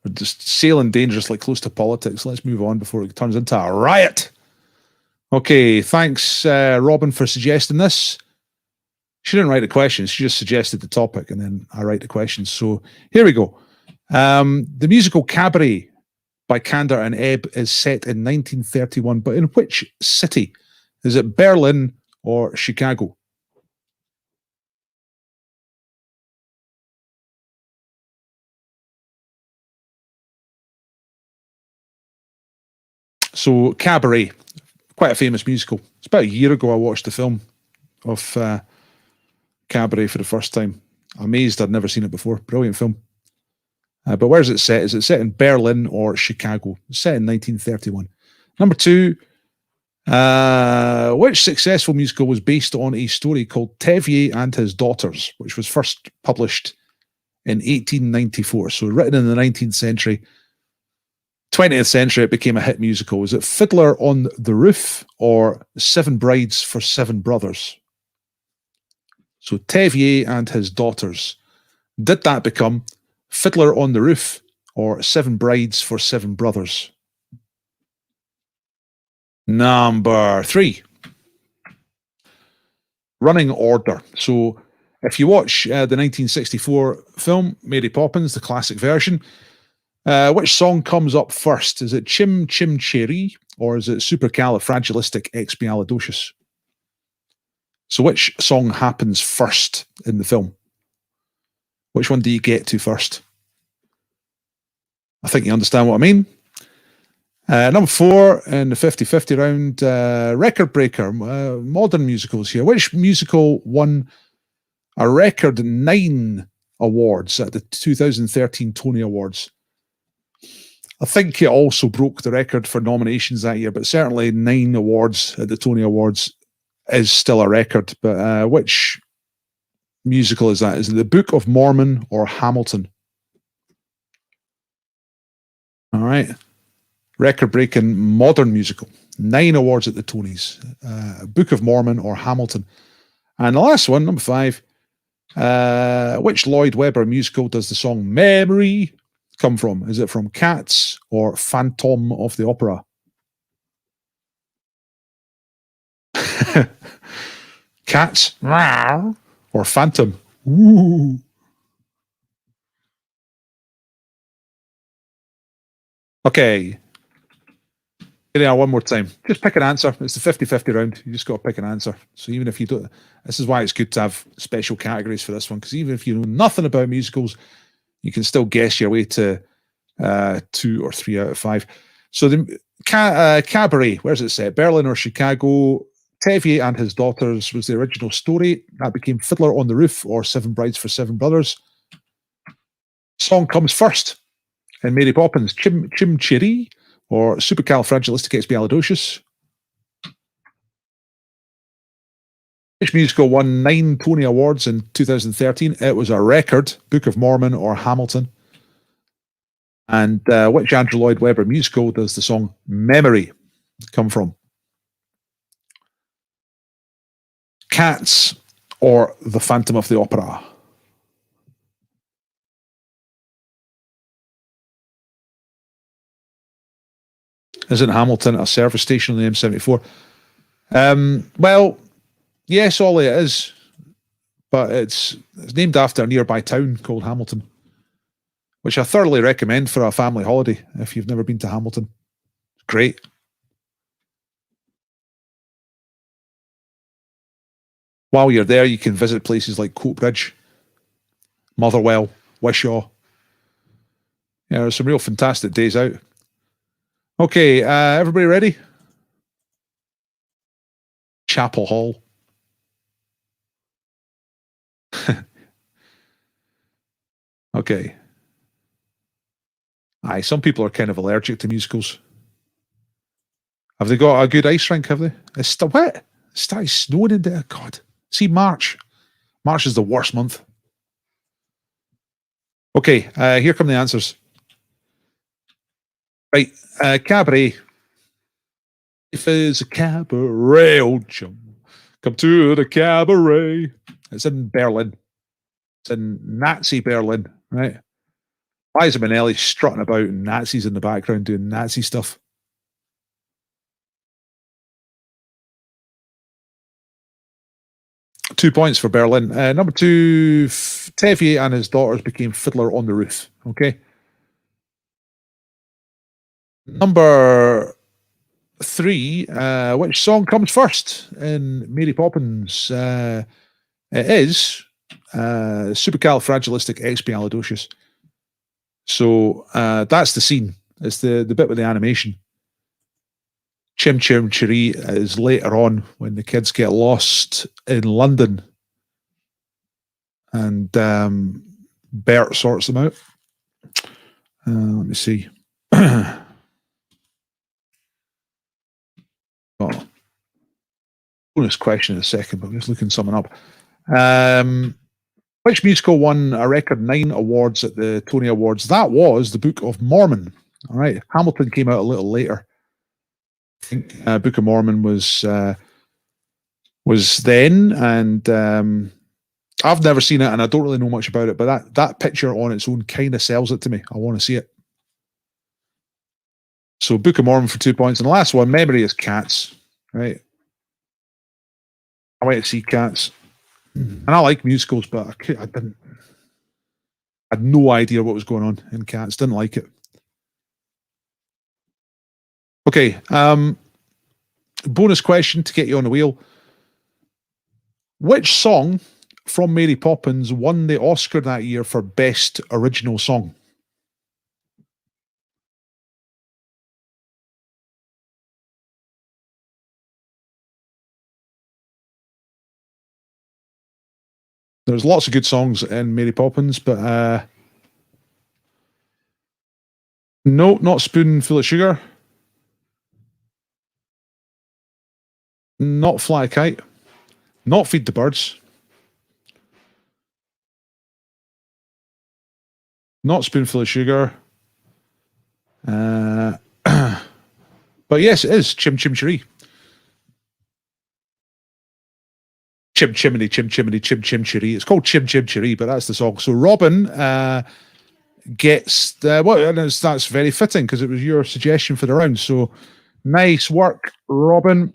We're just sailing dangerously close to politics. Let's move on before it turns into a riot. Okay, thanks, Robin, for suggesting this. She didn't write the questions. She just suggested the topic, and then I write the questions. So here we go. The musical Cabaret by Kander and Ebb is set in 1931, but in which city? Is it Berlin or Chicago? So Cabaret, quite a famous musical. It's about a year ago I watched the film of Cabaret for the first time. Amazed I'd never seen it before. Brilliant film. But where is it set? Is it set in Berlin or Chicago? It's set in 1931. Number 2, which successful musical was based on a story called Tevier and His Daughters, which was first published in 1894? So written in the 19th century. 20th century, it became a hit musical. Is it Fiddler on the Roof or Seven Brides for Seven Brothers? So Tevier and His Daughters. Did that become Fiddler on the Roof or Seven Brides for Seven Brothers? Number 3. Running order. So if you watch the 1964 film, Mary Poppins, the classic version, which song comes up first? Is it Chim Chim Cheree or is it Supercalifragilisticexpialidocious? So which song happens first in the film? Which one do you get to first? I think you understand what I mean. Number 4 in the 50-50 round, record breaker, modern musicals here. Which musical won a record 9 awards at the 2013 Tony Awards? I think it also broke the record for nominations that year, but certainly 9 awards at the Tony Awards is still a record. But which musical is that? Is it The Book of Mormon or Hamilton? All right. Record-breaking modern musical. 9 awards at the Tonys. Book of Mormon or Hamilton. And the last one, number 5. Which Lloyd Webber musical does the song Memory come from? Is it from Cats or Phantom of the Opera? Cats or Phantom? Ooh. Okay. Here they are one more time. Just pick an answer. It's the 50-50 round. You just got to pick an answer. So even if you don't, this is why it's good to have special categories for this one, because even if you know nothing about musicals, you can still guess your way to 2 or 3 out of 5. So the Cabaret, where's it set? Berlin or Chicago? Tevier and His Daughters was the original story. That became Fiddler on the Roof or Seven Brides for Seven Brothers. Song comes first in Mary Poppins, Chim Chim Cheree or Supercalifragilisticexpialidocious. Which musical won 9 Tony Awards in 2013? It was a record, Book of Mormon or Hamilton. And which Andrew Lloyd Webber musical does the song Memory come from? Cats or The Phantom of the Opera? Isn't Hamilton a service station on the M74? Well, yes, Ollie, it is. But it's named after a nearby town called Hamilton, which I thoroughly recommend for a family holiday if you've never been to Hamilton. Great. While you're there, you can visit places like Coatbridge, Motherwell, Wishaw. Yeah, there's some real fantastic days out. Okay, everybody ready? Chapel Hall. Okay. Aye, some people are kind of allergic to musicals. Have they got a good ice rink, have they? It's still wet. It's starting snowing in there. God. See, March. March is the worst month. Okay, here come the answers. Right, Cabaret. If it's a cabaret, old chum, come to the cabaret. It's in Berlin. It's in Nazi Berlin, right? Liza Minnelli strutting about and Nazis in the background doing Nazi stuff. 2 points for Berlin. Number 2, Tevier and his daughters became Fiddler on the Roof. Okay. Number 3, which song comes first in Mary Poppins? It is Supercalifragilisticexpialidocious. So that's the scene. It's the bit with the animation. Chim Chim Cheree is later on when the kids get lost in London and Bert sorts them out. Let me see. Oh. Bonus question in a second, but I'm just looking something up. Which musical won a record 9 awards at the Tony Awards? That was the Book of Mormon. All right. Hamilton came out a little later. I think Book of Mormon was then, and I've never seen it, and I don't really know much about it. But that picture on its own kind of sells it to me. I want to see it. So Book of Mormon for 2 points, and the last one, Memory is Cats. Right. I went to see Cats, and I like musicals, but I didn't. I had no idea what was going on in Cats. Didn't like it. Okay, bonus question to get you on the wheel. Which song from Mary Poppins won the Oscar that year for Best Original Song? There's lots of good songs in Mary Poppins, but no, not Spoonful of Sugar. Not Fly a Kite. Not Feed the Birds. Not Spoonful of Sugar. But yes, it is Chim Chim Cheree. Chim Chimney, Chim Chimney, Chim Chim Cheree. It's called Chim Chim Cheree, but that's the song. So Robin gets the and that's very fitting because it was your suggestion for the round. So nice work, Robin.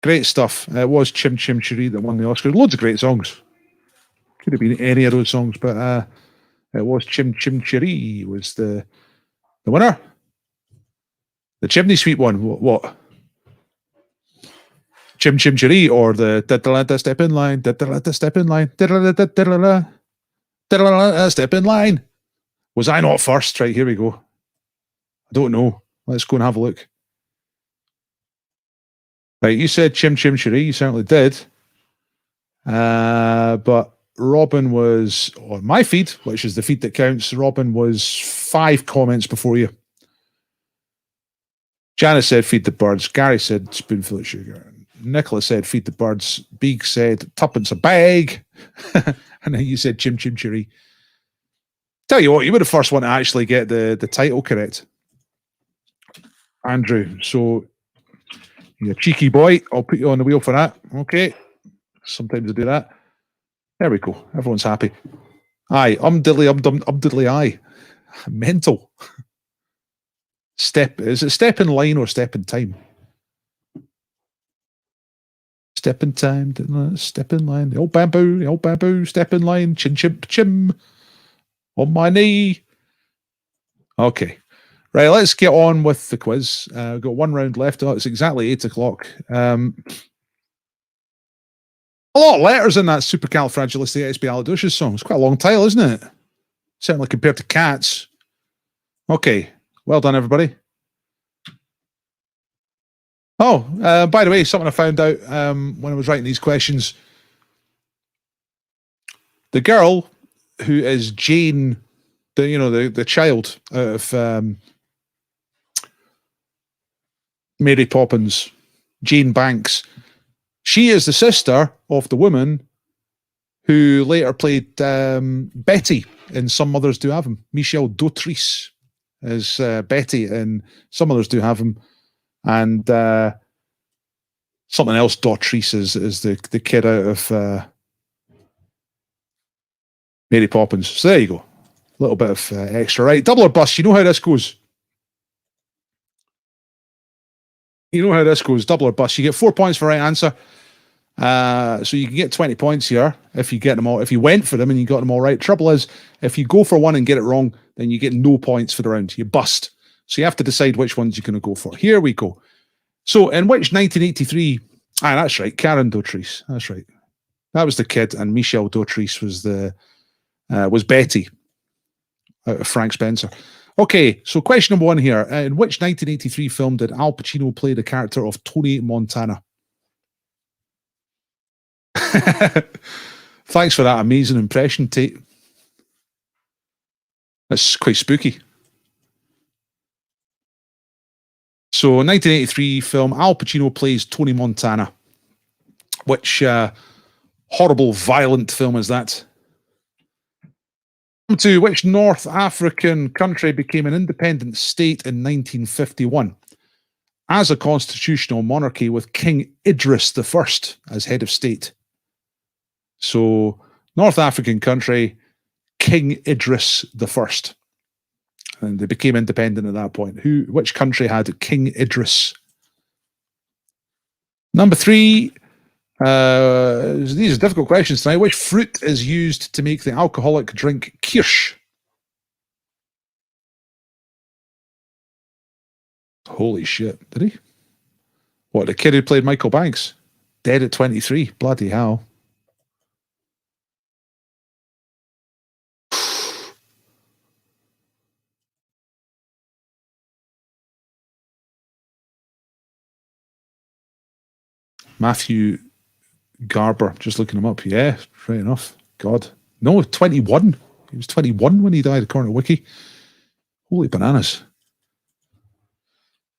Great stuff. It was Chim Chim Cheree that won the Oscar. Loads of great songs. Could have been any of those songs, but it was Chim Chim Cheree was the winner. The Chimney Sweep one. What? Chim Chim Cheree or the step in line, step in line, step in line. Was I not first? Right, here we go. I don't know. Let's go and have a look. Right, you said Chim Chim Cheree. You certainly did. But Robin was on my feed, which is the feed that counts. Robin was 5 comments before you. Janice said Feed the Birds. Gary said Spoonful of Sugar. Nicola said Feed the Birds. Beeg said Tuppence a bag. And then you said Chim Chim Cheree. Tell you what, you were the first one to actually get the title correct. Andrew. So you're a cheeky boy. I'll put you on the wheel for that. Okay. Sometimes I do that. There we go. Everyone's happy. Aye. Diddly aye. Mental. Is it step in line or step in time? Step in time, step in line. The old bamboo, step in line, chin chimp chim. On my knee. Okay. Right, let's get on with the quiz. We've got 1 round left. Oh, it's exactly 8 o'clock. A lot of letters in that Supercalifragilisticexpialidocious song. It's quite a long title, isn't it? Certainly compared to Cats. Okay. Well done, everybody. Oh, by the way, something I found out when I was writing these questions. The girl who is Jane, the child out of Mary Poppins, Jane Banks, she is the sister of the woman who later played Betty in Some Mothers Do Have Him. Michelle Dautrice is Betty in Some Others Do Have Him, and something else. Dautrice is the kid out of Mary Poppins. So there you go, a little bit of extra. Right, double or bust. You know how this goes. You know how this goes, double or bust. You get 4 points for right answer. So you can get 20 points here if you get them all. If you went for them and you got them all right. Trouble is, if you go for one and get it wrong, then you get no points for the round. You bust. So you have to decide which ones you're going to go for. Here we go. So in which 1983? That's right, Karen Dautrice. That's right. That was the kid, and Michelle Dautrice was Betty out of Frank Spencer. Okay, so question number one here. In which 1983 film did Al Pacino play the character of Tony Montana? Thanks for that amazing impression, Tate. That's quite spooky. So, 1983 film, Al Pacino plays Tony Montana. Which horrible, violent film is that? To which North African country became an independent state in 1951 as a constitutional monarchy with King Idris I as head of state? So, North African country, King Idris I. And they became independent at that point. Which country had King Idris? Number three, these are difficult questions tonight. Which fruit is used to make the alcoholic drink kirsch? Holy shit, did he? What, the kid who played Michael Banks? Dead at 23. Bloody hell. Matthew Garber, just looking him up. Yeah, right enough. God. No, 21. He was 21 when he died, according to Wiki. Holy bananas.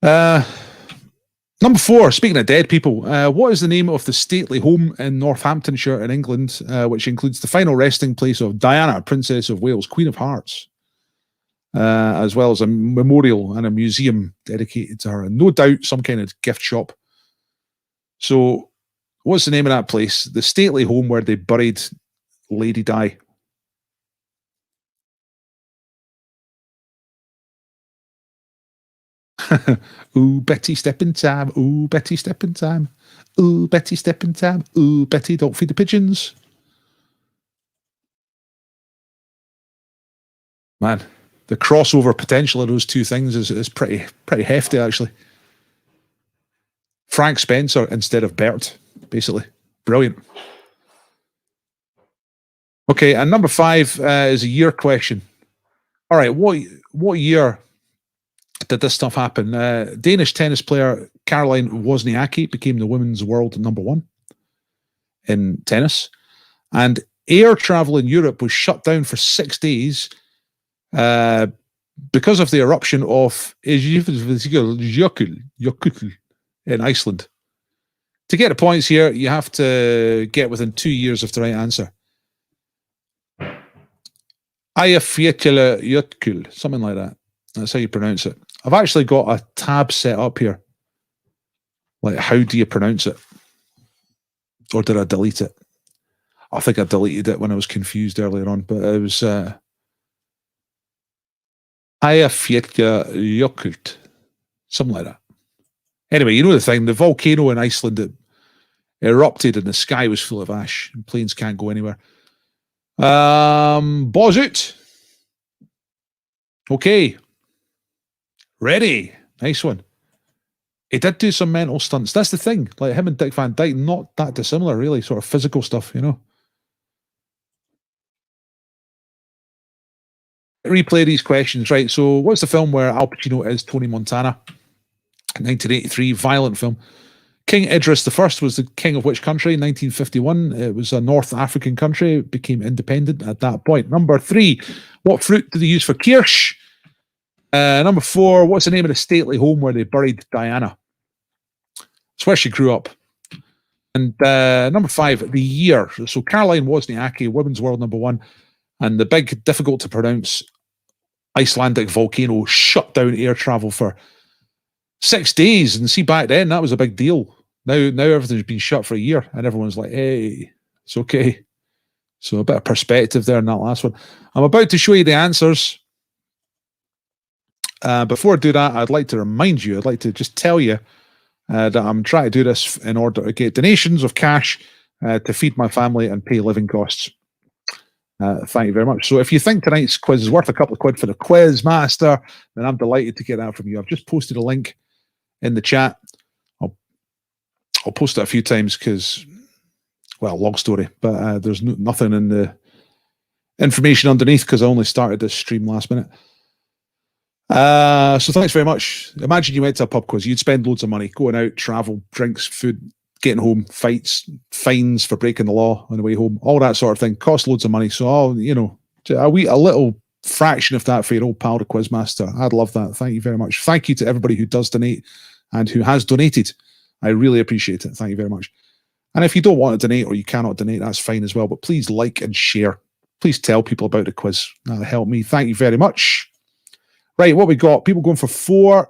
Number four, speaking of dead people, what is the name of the stately home in Northamptonshire in England, which includes the final resting place of Diana, Princess of Wales, Queen of Hearts, as well as a memorial and a museum dedicated to her, and no doubt some kind of gift shop. So, what's the name of that place? The stately home where they buried Lady Di. Ooh, Betty, step in time. Ooh, Betty, step in time. Ooh, Betty, step in time. Ooh, Betty, don't feed the pigeons. Man, the crossover potential of those two things is pretty hefty, actually. Frank Spencer instead of Bert, basically. Brilliant. Okay, and number five is a year question. All right, what year did this stuff happen? Danish tennis player Caroline Wozniacki became the women's world number one in tennis. And air travel in Europe was shut down for 6 days because of the eruption of Jökull in Iceland. To get the points here, you have to get within 2 years of the right answer. Eyjafjallajökull, something like that. That's how you pronounce it. I've actually got a tab set up here. Like, how do you pronounce it? Or did I delete it? I think I deleted it when I was confused earlier on, but it was Eyjafjallajökull, something like that. Anyway, you know the thing, the volcano in Iceland that erupted and the sky was full of ash and planes can't go anywhere. Bozoot. Okay. Ready. Nice one. He did do some mental stunts. That's the thing. Like him and Dick Van Dyke, not that dissimilar, really. Sort of physical stuff, you know. Replay these questions, right? So, what's the film where Al Pacino is Tony Montana? 1983, violent film. King Idris I was the king of which country? 1951. It was a North African country. It became independent at that point. Number three, what fruit do they use for kirsch? Number four, what's the name of the stately home where they buried Diana? It's where she grew up. And number five, the year. So Caroline Wozniacki, women's world number one, and the big, difficult to pronounce Icelandic volcano shut down air travel for 6 days. And see, back then, that was a big deal. Now everything's been shut for a year, and everyone's like, hey, it's okay. So a bit of perspective there in that last one. I'm about to show you the answers. Before I do that, I'd like to remind you, I'd like to just tell you that I'm trying to do this in order to get donations of cash to feed my family and pay living costs. Thank you very much. So if you think tonight's quiz is worth a couple of quid for the quiz master, then I'm delighted to get that from you. I've just posted a link in the chat. I'll post it a few times because, well, long story, but there's nothing in the information underneath because I only started this stream last minute. So thanks very much. Imagine you went to a pub quiz. You'd spend loads of money going out, travel, drinks, food, getting home, fights, fines for breaking the law on the way home, all that sort of thing. Costs loads of money. So, a little fraction of that for your old pal, the Quizmaster. I'd love that. Thank you very much. Thank you to everybody who does donate and who has donated. I really appreciate it. Thank you very much. And if you don't want to donate or you cannot donate, that's fine as well. But please like and share. Please tell people about the quiz. That'll help me. Thank you very much. Right, what we got? People going for 4.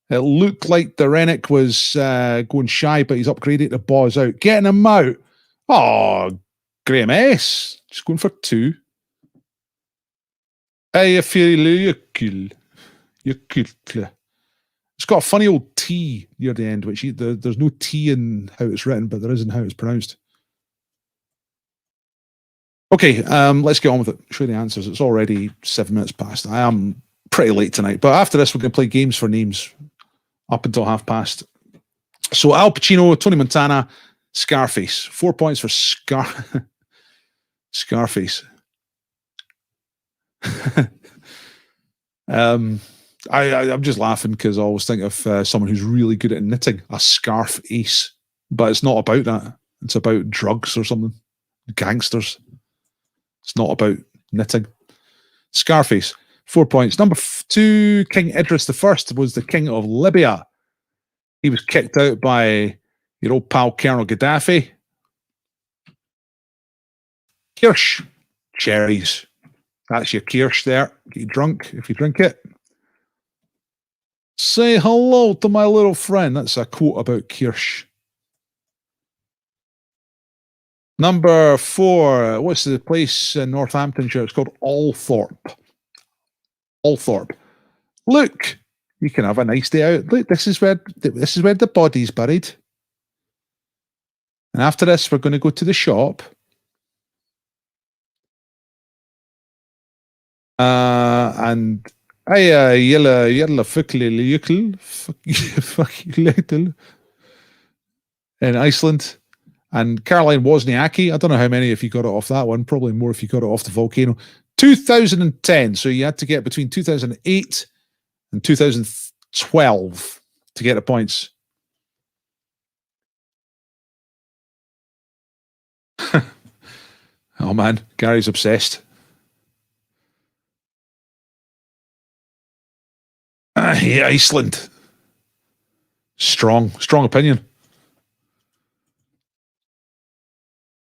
It looked like the Rennick was going shy, but he's upgraded. The ball's out. Getting him out. Oh, Graham S. Just going for 2. Hey, you feel you're cool. You're cool. It's got a funny old T near the end, which there's no T in how it's written, but there is in how it's pronounced. Okay, let's get on with it. Show you the answers. It's already 7 minutes past. I am pretty late tonight, but after this, we're going to play games for names up until past. So Al Pacino, Tony Montana, Scarface. 4 points for Scarface. I'm just laughing because I always think of someone who's really good at knitting, a scarf ace, but it's not about that. It's about drugs or something, gangsters. It's not about knitting. Scarface, 4 points. Number 2, King Idris I was the king of Libya. He was kicked out by your old pal Colonel Gaddafi. Kirsch, cherries. That's your Kirsch there. Get you drunk if you drink it. Say hello to my little friend. That's a quote about Kirsch. Number 4, what's the place in Northamptonshire? It's called Althorpe. Althorpe. Look, you can have a nice day out. Look, this is where the body's buried. And after this, we're going to go to the shop. And yella fuck you little in Iceland. And Caroline Wozniacki, I don't know how many if you got it off that one, probably more if you got it off the volcano. 2010, so you had to get between 2008 and 2012 to get the points. Oh man, Gary's obsessed. Yeah, Iceland. Strong opinion.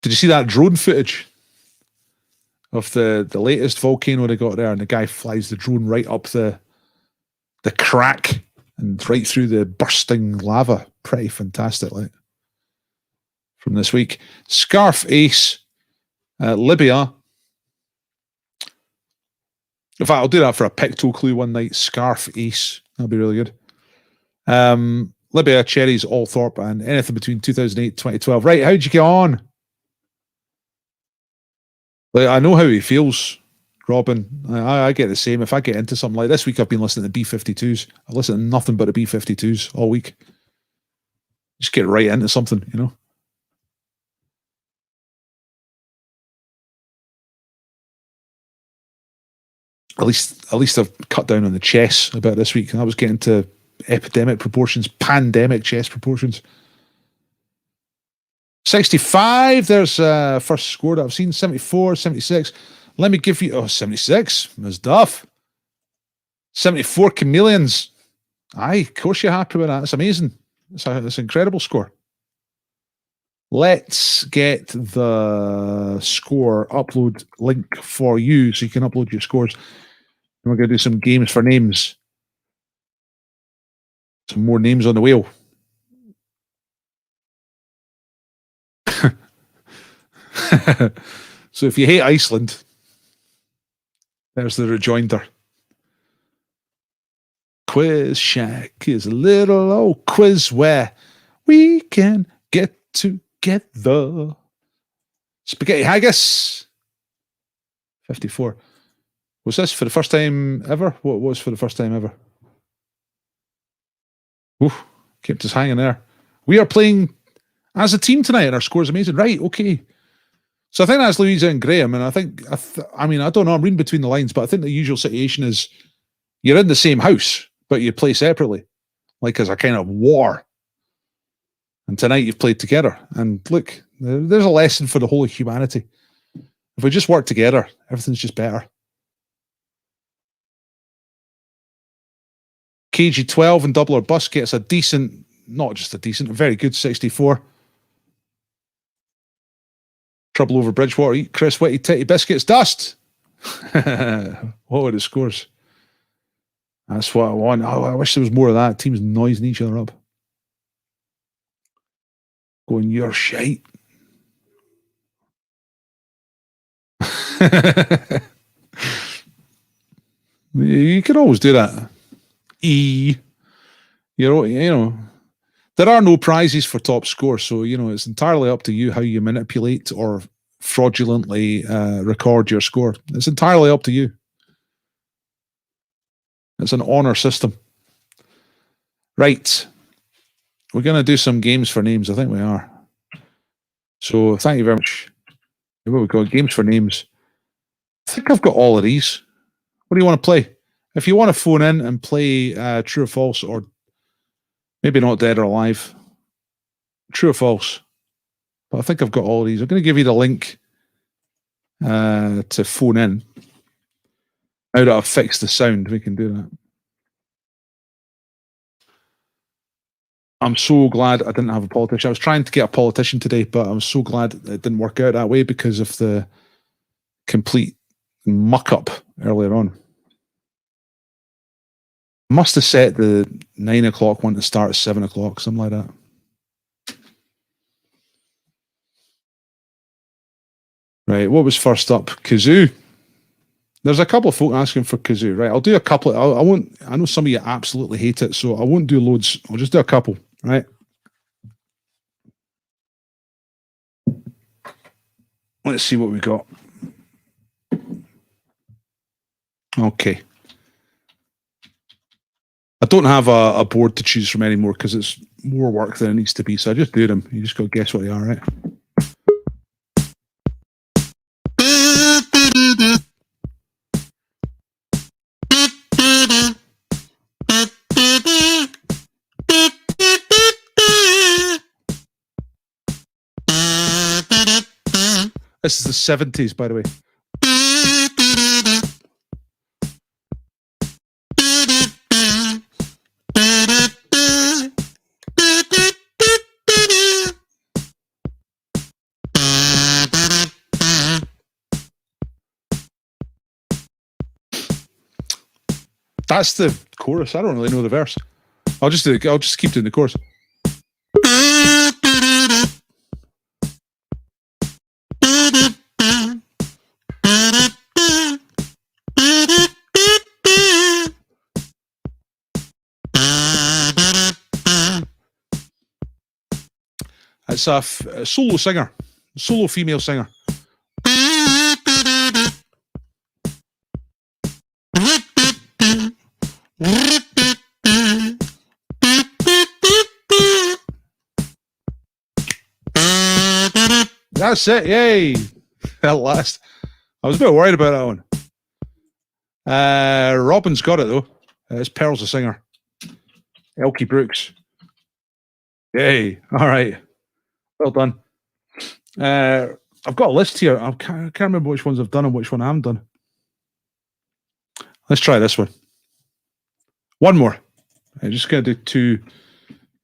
Did you see that drone footage of the latest volcano they got there? And the guy flies the drone right up the crack and right through the bursting lava. Pretty fantastic, like, from this week. Scarf Ace, Libya. In fact, I'll do that for a picto clue one night. Scarf Ace. That'll be really good. Libya, cherries, Althorpe, and anything between 2008 and 2012. Right, how'd you get on? Like, I know how he feels, Robin. I get the same. If I get into something like this week, I've been listening to B-52s. I listen to nothing but the B-52s all week. Just get right into something, you know. At least I've cut down on the chess a bit this week. I was getting to epidemic proportions, pandemic chess proportions. 65, there's first score that I've seen. 74, 76. Let me give you 76, Ms. Duff. 74 Chameleons. Aye, of course you're happy with that. It's amazing. It's an incredible score. Let's get the score upload link for you so you can upload your scores. And we're going to do some games for names. Some more names on the wheel. So if you hate Iceland, there's the rejoinder. Quiz Shack is a little old quiz where we can get together. Spaghetti Haggis. 54. Was this for the first time ever? What was for the first time ever? Oof, kept us hanging there. We are playing as a team tonight and our score is amazing. Right, okay. So I think that's Louisa and Graham, and I think, I mean, I don't know, I'm reading between the lines, but I think the usual situation is you're in the same house, but you play separately, like as a kind of war. And tonight you've played together. And look, there's a lesson for the whole of humanity. If we just work together, everything's just better. KG12 and Double or Bus gets a decent, not just a decent, a very good 64. Trouble over Bridgewater, eat Chris Whitty, Titty Biscuits, dust. What were the scores? That's what I want. Oh, I wish there was more of that. Teams noising each other up. Going, you're shite. You can always do that. You know, there are no prizes for top score, so it's entirely up to you how you manipulate or fraudulently record your score. It's entirely up to you. It's an honor system. Right. We're going to do some games for names. I think we are. So thank you very much. Here we go. Games for names. I think I've got all of these. What do you want to play? If you want to phone in and play True or False, or maybe not Dead or Alive. True or False. But I think I've got all of these. I'm going to give you the link to phone in. Now that I've fixed the sound, we can do that. I'm so glad I didn't have a politician. I was trying to get a politician today, but I'm so glad it didn't work out that way because of the complete muck up earlier on. Must have set the 9 o'clock one to start at 7 o'clock, something like that. Right, what was first up? Kazoo. There's a couple of folk asking for Kazoo. Right, I'll do a couple. I won't. I know some of you absolutely hate it, so I won't do loads. I'll just do a couple. Right. Let's see what we got. Okay. I don't have a board to choose from anymore because it's more work than it needs to be. So I just do them. You just got to guess what they are, right? This is the 70s, by the way. That's the chorus. I don't really know the verse. I'll just keep doing the chorus. It's a solo singer, solo female singer. That's it, yay! At last. I was a bit worried about that one. Robin's got it though. It's Pearl's the singer. Elkie Brooks. Yay! All right. Well done. I've got a list here. I can't remember which ones I've done and which one I haven't done. Let's try this one. One more. I'm just going to do 2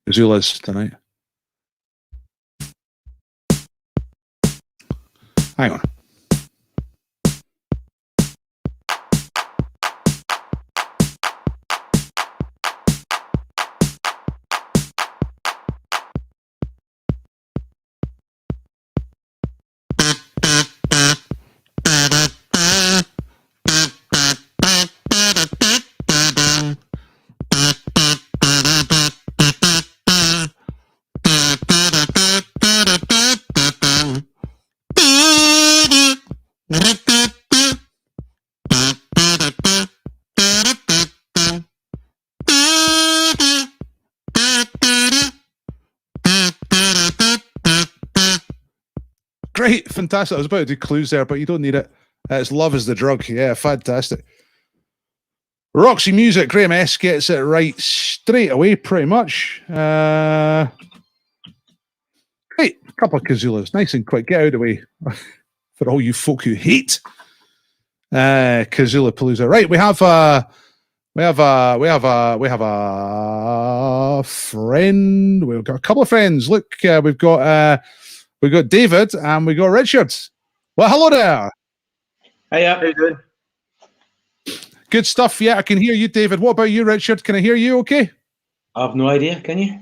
Azulas tonight. Hang on. right, fantastic. I was about to do clues there, but you don't need it. It's Love is the Drug. Yeah, fantastic. Roxy Music, Graham S gets it right straight away, pretty much. Right, a couple of Kazulas, nice and quick. Get out of the way for all you folk who hate Kazula Palooza. Right, we have a friend. We've got a couple of friends. Look, we've got David and we got Richard. Well, hello there. Hiya. How you doing? Good stuff. Yeah, I can hear you, David. What about you, Richard? Can I hear you okay? I have no idea. Can you?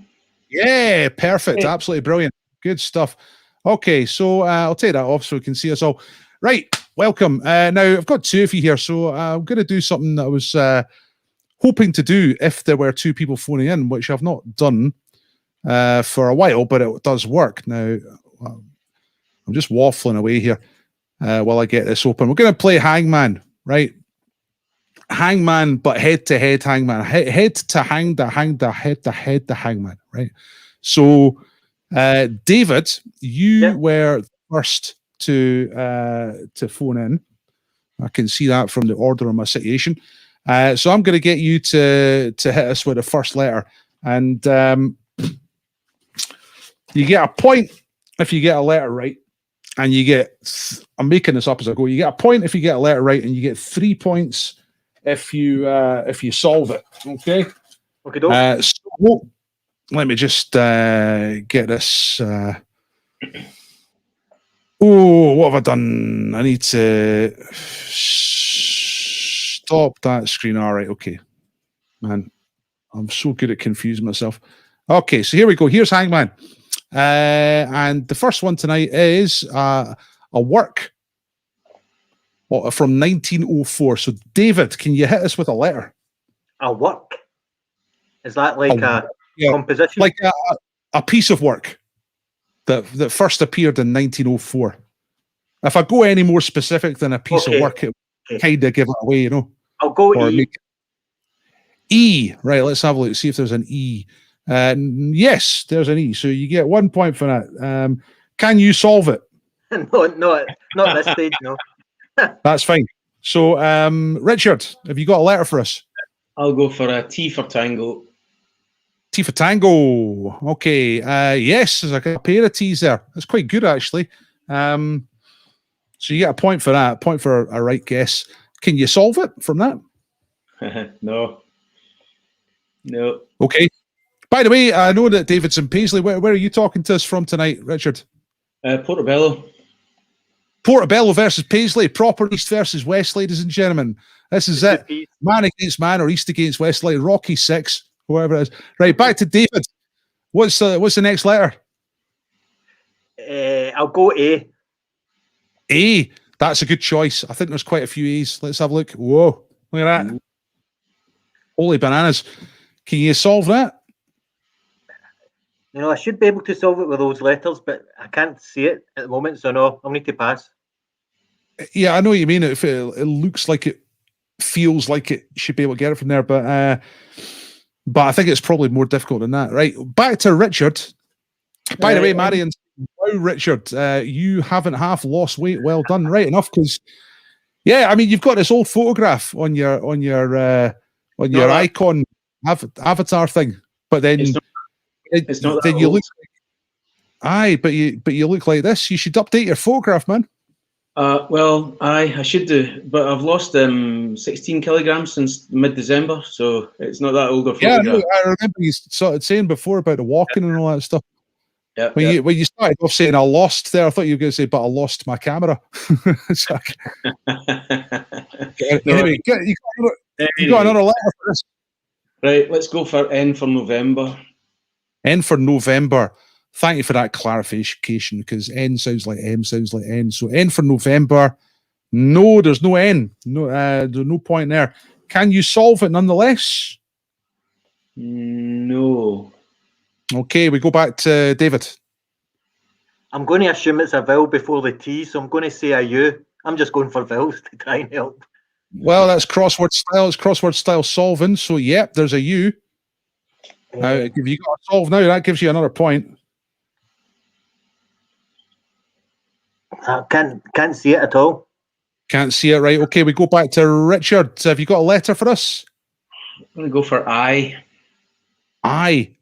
Yeah, perfect. Okay. Absolutely brilliant. Good stuff. Okay, so I'll take that off so we can see us all. Right, welcome. Now, I've got two of you here, so I'm going to do something that I was hoping to do if there were two people phoning in, which I've not done for a while, but it does work. Now, I'm just waffling away here while I get this open. We're going to play Hangman, right? Hangman, but head-to-head Hangman. Head to hang, head to Hangman, right? So, David, you were first to phone in. I can see that from the order of my situation. So I'm going to get you to hit us with the first letter, and you get a point if you get a letter right, and you get. I'm making this up as I go. You get a point if you get a letter right, and you get 3 points if you solve it. Okay. Okay. So let me just get this. What have I done? I need to stop that screen. All right, okay. Man, I'm so good at confusing myself. Okay, so here we go. Here's Hangman. And the first one tonight is a work from 1904. So, David, can you hit us with a letter? A work? Is that like a composition? Like a piece of work that first appeared in 1904. If I go any more specific than a piece of work, it kind of give it away, you know. I'll go E. E. Right, let's have a look, see if there's an E. Yes, there's an E. So you get 1 point for that. Can you solve it? No, not at this stage, no. That's fine. So, Richard, have you got a letter for us? I'll go for a T for Tango. T for Tango. Okay. Yes, there's a pair of T's there. That's quite good, actually. So you get a point for that. Point for a right guess. Can you solve it from that? No. Okay. By the way, I know that David's in Paisley. Where are you talking to us from tonight, Richard? Portobello. Portobello versus Paisley. Proper East versus West, ladies and gentlemen. This is it. Man against man, or East against West, like Rocky 6, whoever it is. Right, back to David. What's the next letter? I'll go A. A. That's a good choice. I think there's quite a few A's. Let's have a look. Whoa, look at that. Holy bananas. Can you solve that? You know, I should be able to solve it with those letters, but I can't see it at the moment, so no, I'll need to pass. Yeah, I know what you mean. If it looks like it, feels like it should be able to get it from there, but I think it's probably more difficult than that. Right, back to Richard. By the way, Marion, wow, Richard, you haven't half lost weight. Well done. Right enough, because yeah, I mean, you've got this old photograph on your icon avatar thing, but then it's not then you look but you look like this. You should update your photograph, man. Well, I should do, but I've lost 16 kilograms since mid-December, so it's not that old a photograph. Yeah, I remember you sort of saying before about the walking and all that stuff. Yeah. When you started off saying I lost there, I thought you were going to say, but I lost my camera. Anyway, you got another letter for this. Right, let's go for N for November. N for November. Thank you for that clarification, because N sounds like M, sounds like N. So N for November. No, there's no N. No, there's no point there. Can you solve it nonetheless? No. Okay, we go back to David. I'm going to assume it's a vowel before the T, so I'm going to say a U. I'm just going for vowels to try and help. Well, that's crossword style. It's crossword style solving. So, yep, there's a U. If you got to solve now, that gives you another point. I can't see it at all. Can't see it, right? Okay, we go back to Richard. Have you got a letter for us? I'm going to go for I. I.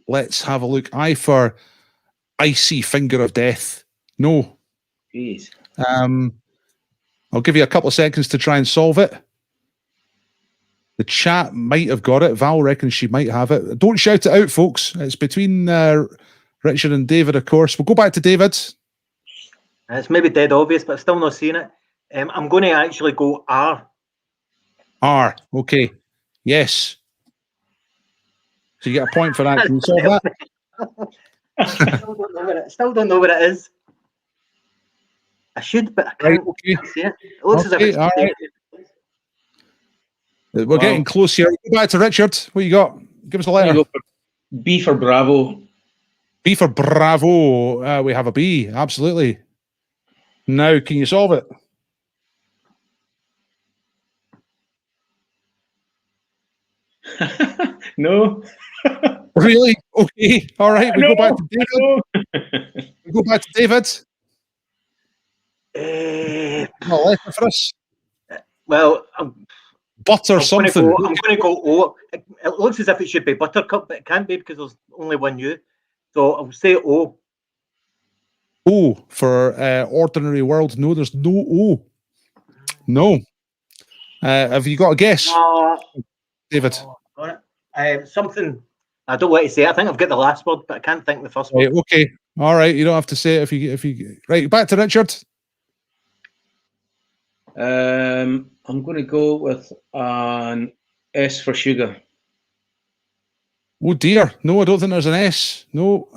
Let's have a look. I for icy finger of death. No. Jeez. I'll give you a couple of seconds to try and solve it. The chat might have got it. Val reckons she might have it. Don't shout it out, folks. It's between Richard and David, of course. We'll go back to David. It's maybe dead obvious, but I'm still not seeing it. I'm going to actually go R. R. Okay. Yes. So you get a point for that. Can you solve that? Still don't know what it is. I should, but I Right, can't, okay. can't see it. It looks as if Okay, it's all right. We're getting close here. Go back to Richard. What you got? Give us a I'm letter. going to go for B for Bravo. B for Bravo. We have a B. Absolutely. Now, can you solve it? No. Really? Okay. All right. We go back to David. No. We go back to David. Got a letter for us. Well, Butter I'm something. going to go O. It looks as if it should be Buttercup, but it can't be because there's only one U. So I'll say O. O for ordinary world. No, there's no O. No. Have you got a guess, David? Got it. Something I don't want to say. I think I've got the last word, but I can't think the first Right, word. okay. All right. You don't have to say it if you right. Back to Richard. I'm going to go with an S for sugar. Oh dear. No, I don't think there's an S. No.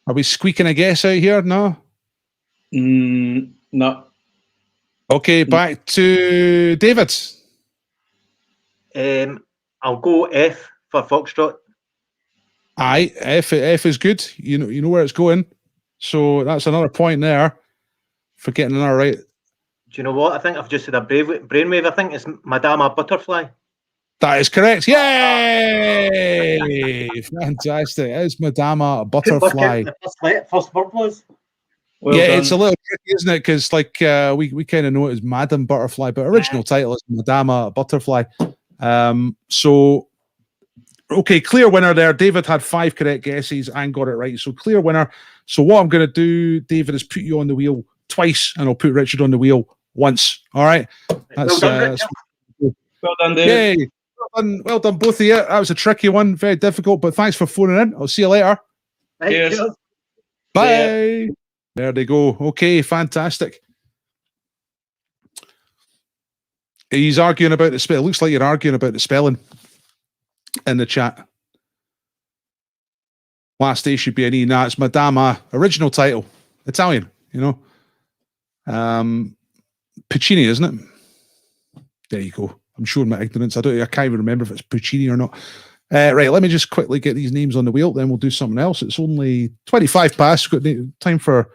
Are we squeaking a guess out here? No. No. Okay, back to David. I'll go F for Foxtrot. Aye, F is good. You know where it's going. So that's another point there for getting another right. Do you know what? I think I've just had a brainwave. I think it's Madama Butterfly. That is correct. Yay! Fantastic. It's Madama Butterfly. First word was. Well yeah, done. it's a little tricky, isn't it? Because like we kind of know it as Madam Butterfly, but original title is Madama Butterfly. So okay, clear winner there. David had 5 correct guesses and got it right. So clear winner. So what I'm going to do, David, is put you on the wheel twice, and I'll put Richard on the wheel once. All right. That's Well done, Richard. Well done, David. yay. Well done, both of you. That was a tricky one, very difficult, but thanks for phoning in. I'll see you later. Right, Cheers. cheers. Bye. There they go. Okay, fantastic. He's arguing about the spell. Looks like you're arguing about the spelling in the chat. Last A should be an E. Nah, it's Madama. Original title. Italian, you know. Puccini, isn't it? There you go. I'm showing my ignorance. I can't even remember if it's Puccini or not. Right, let me just quickly get these names on the wheel, then we'll do something else. It's only 25 past. We've got time for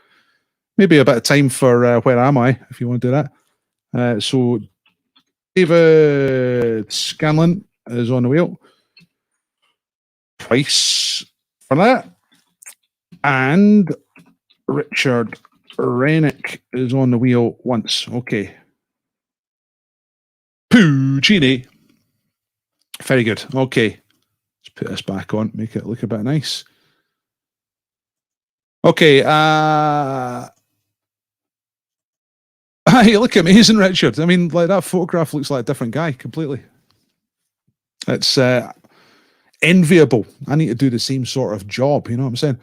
maybe a bit of time for Where Am I, if you want to do that. So David Scanlon is on the wheel. Twice for that. And Richard Rennick is on the wheel once. Okay. Puccini. Very good. Okay. Let's put this back on, make it look a bit nice. Okay. You look amazing, Richard. I mean, like that photograph looks like a different guy completely. It's enviable. I need to do the same sort of job, you know what I'm saying?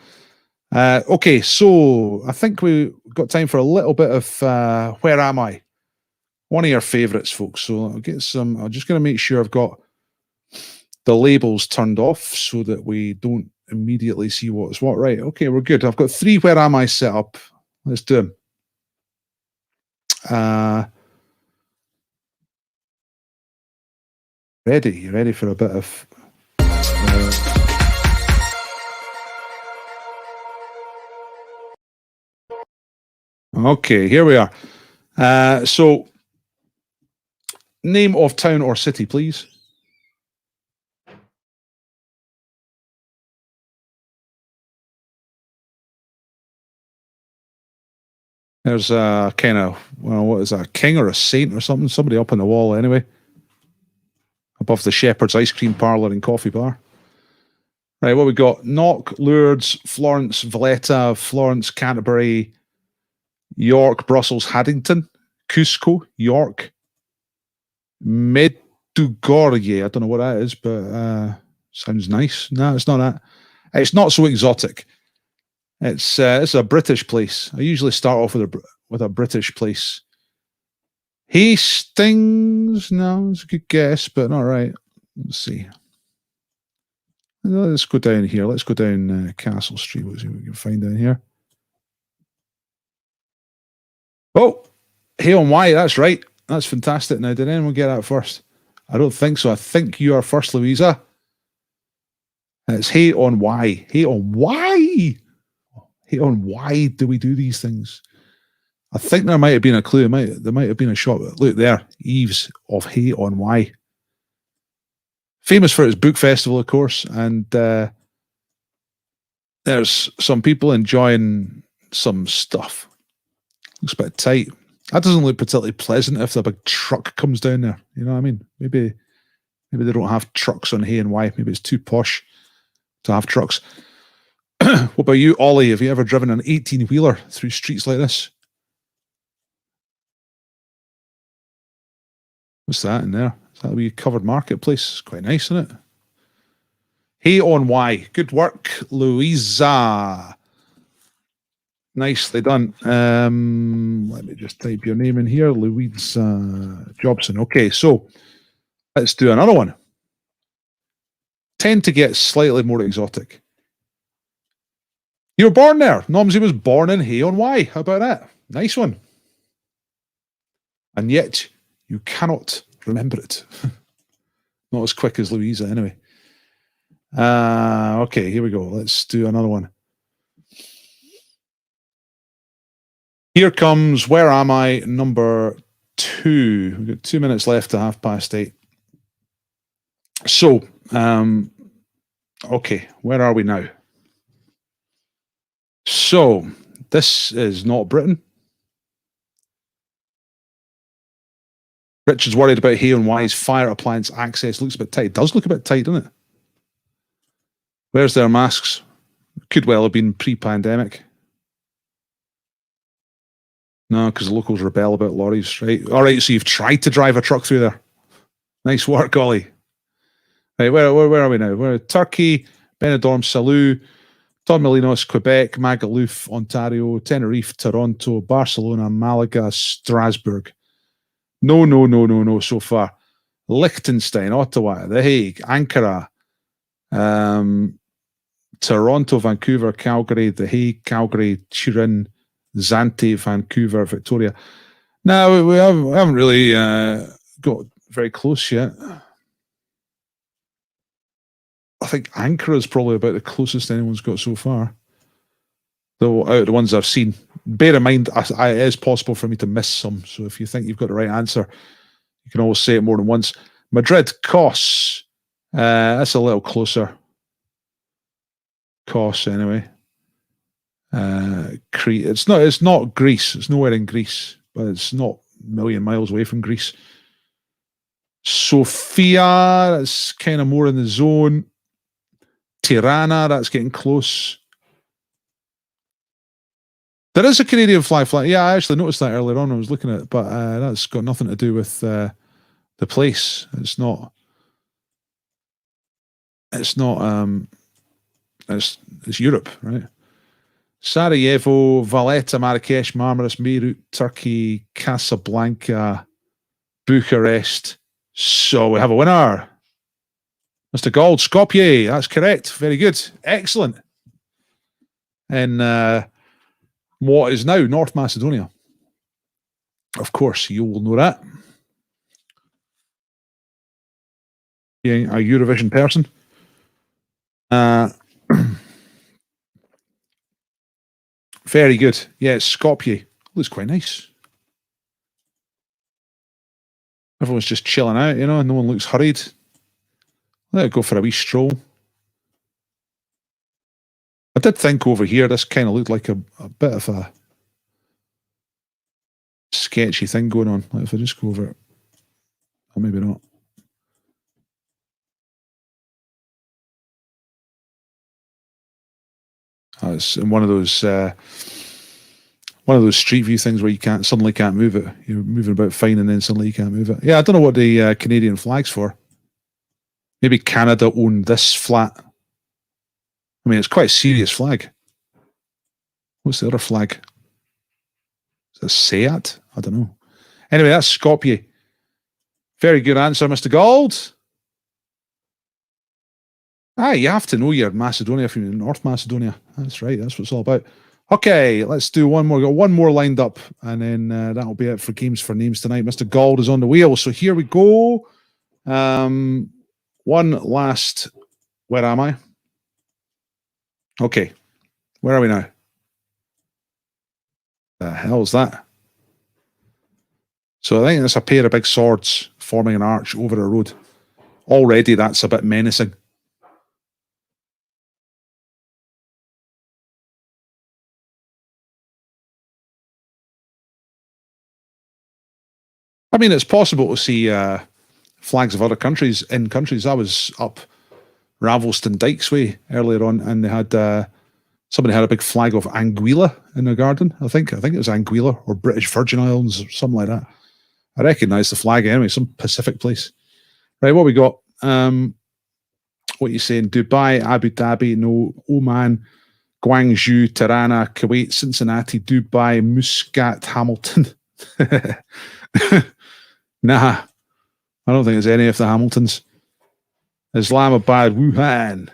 Okay, so I think we've got time for a little bit of Where Am I? One of your favourites, folks. So I'll get some. I'm just going to make sure I've got the labels turned off so that we don't immediately see what's what. Right, okay, we're good. I've got 3 Where Am I set up. Let's do them. Ready? You ready for a bit of... Okay, here we are. So, name of town or city, please. There's a kind of, well, what is that, a king or a saint or something? Somebody up on the wall anyway. Above the Shepherd's Ice Cream Parlour and Coffee Bar. Right, what we got? Knock, Lourdes, Florence, Valletta, Florence, Canterbury, York, Brussels, Haddington, Cusco, York, Medjugorje. I don't know what that is, but sounds nice. No, it's not that. It's not so exotic. It's a British place. I usually start off with a British place. Hastings? No, it's a good guess, but not right. Let's see. Let's go down here. Let's go down Castle Street. Let's see what we can find down here. Oh, Hay-on-Wye. That's right. That's fantastic. Now, did anyone get that first? I don't think so. I think you are first, Louisa. And it's Hay-on-Wye. Hay-on-Wye. Hay-on-Wye do we do these things? I think there might have been a clue. There might have been a shot. Look there. Eves of Hay-on-Wye. Famous for its book festival, of course, and there's some people enjoying some stuff. Looks a bit tight. That doesn't look particularly pleasant if the big truck comes down there. You know what I mean? Maybe they don't have trucks on Hay-on-Wye. Maybe it's too posh to have trucks. What about you, Ollie? Have you ever driven an 18-wheeler through streets like this? What's that in there? Is that a wee covered marketplace? It's quite nice, isn't it? Hay-on-Wye. Good work, Louisa. Nicely done. Let me just type your name in here. Louisa Jobson. Okay, so let's do another one. Tend to get slightly more exotic. You were born there. Nomsy was born in Hay-on-Wye. How about that? Nice one. And yet, you cannot remember it. Not as quick as Louisa, anyway. Okay, here we go. Let's do another one. Here comes Where Am I? Number 2. We've got 2 minutes left to 8:30. So, okay, where are we now? So, this is not Britain. Richard's worried about Hay-on-Wye's fire appliance access. Looks a bit tight. It does look a bit tight, doesn't it? Where's their masks? Could well have been pre-pandemic. No, because the locals rebel about lorries, right? All right, so you've tried to drive a truck through there. Nice work, Ollie. Right, where are we now? We're Turkey, Benidorm, Salou, Torremolinos, Quebec, Magaluf, Ontario, Tenerife, Toronto, Barcelona, Malaga, Strasbourg. No, so far. Liechtenstein, Ottawa, The Hague, Ankara, Toronto, Vancouver, Calgary, The Hague, Calgary, Turin, Zante, Vancouver, Victoria. No, we haven't really got very close yet. I think Ankara is probably about the closest anyone's got so far. Though out of the ones I've seen. Bear in mind, it is possible for me to miss some. So if you think you've got the right answer, you can always say it more than once. Madrid, Kos. That's a little closer. Kos, anyway. Crete. It's not Greece. It's nowhere in Greece, but it's not a million miles away from Greece. Sofia, that's kind of more in the zone. Tirana, that's getting close. There is a Canadian flag. Yeah, I actually noticed that earlier on when I was looking at it, but that's got nothing to do with the place. It's not. It's Europe, right? Sarajevo, Valletta, Marrakesh, Marmaris, Beirut, Turkey, Casablanca, Bucharest. So we have a winner. Mr. Gold, Skopje. That's correct. Very good. Excellent. And what is now North Macedonia. Of course, you will know that. Being a Eurovision person. Very good. Yeah, Skopje. Looks quite nice. Everyone's just chilling out, you know, no one looks hurried. Let it go for a wee stroll. I did think over here, this kind of looked like a bit of a sketchy thing going on. Like if I just go over it, or maybe not. It's in one of those street view things where you suddenly can't move it. You're moving about fine, and then suddenly you can't move it. Yeah, I don't know what the Canadian flag's for. Maybe Canada owned this flat. I mean, it's quite a serious flag. What's the other flag? Is it Seat? I don't know. Anyway, that's Skopje. Very good answer, Mr. Gold. You have to know you're Macedonia if you're in North Macedonia. That's right. That's what it's all about. Okay, let's do one more. We've got one more lined up, and then that'll be it for Games for Names tonight. Mr. Gold is on the wheel, so here we go. One last. Where am I? Okay, where are we now? The hell is that? So I think it's a pair of big swords forming an arch over a road. Already, that's a bit menacing. I mean, it's possible to see flags of other countries in countries. I was up Ravelston Dykes Way earlier on, and they had somebody had a big flag of Anguilla in their garden. I think it was Anguilla or British Virgin Islands or something like that. I recognise the flag anyway, some Pacific place. Right, what we got? What are you saying? Dubai, Abu Dhabi, no, Oman, Guangzhou, Tirana, Kuwait, Cincinnati, Dubai, Muscat, Hamilton. Nah, I don't think it's any of the Hamiltons. Islamabad, Wuhan.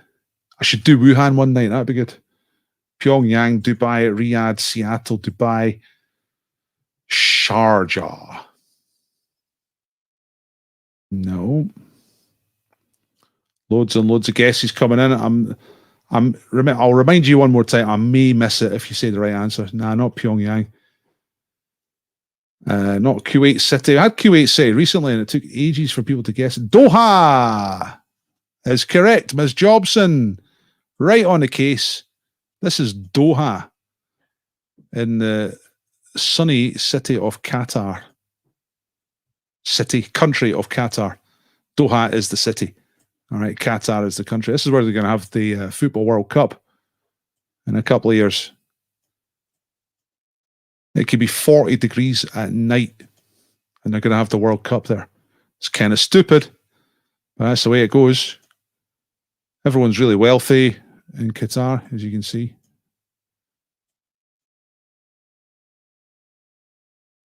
I should do Wuhan one night. That'd be good. Pyongyang, Dubai, Riyadh, Seattle, Dubai, Sharjah. No. Loads and loads of guesses coming in. I'll remind you one more time. I may miss it if you say the right answer. Nah, not Pyongyang. Not Kuwait City. I had Kuwait City recently, and it took ages for people to guess it. Doha is correct, Ms. Jobson. Right on the case. This is Doha in the sunny city of Qatar. Country of Qatar. Doha is the city. All right, Qatar is the country. This is where they're going to have the Football World Cup in a couple of years. It could be 40 degrees at night, and they're going to have the World Cup there. It's kind of stupid, but that's the way it goes. Everyone's really wealthy in Qatar, as you can see.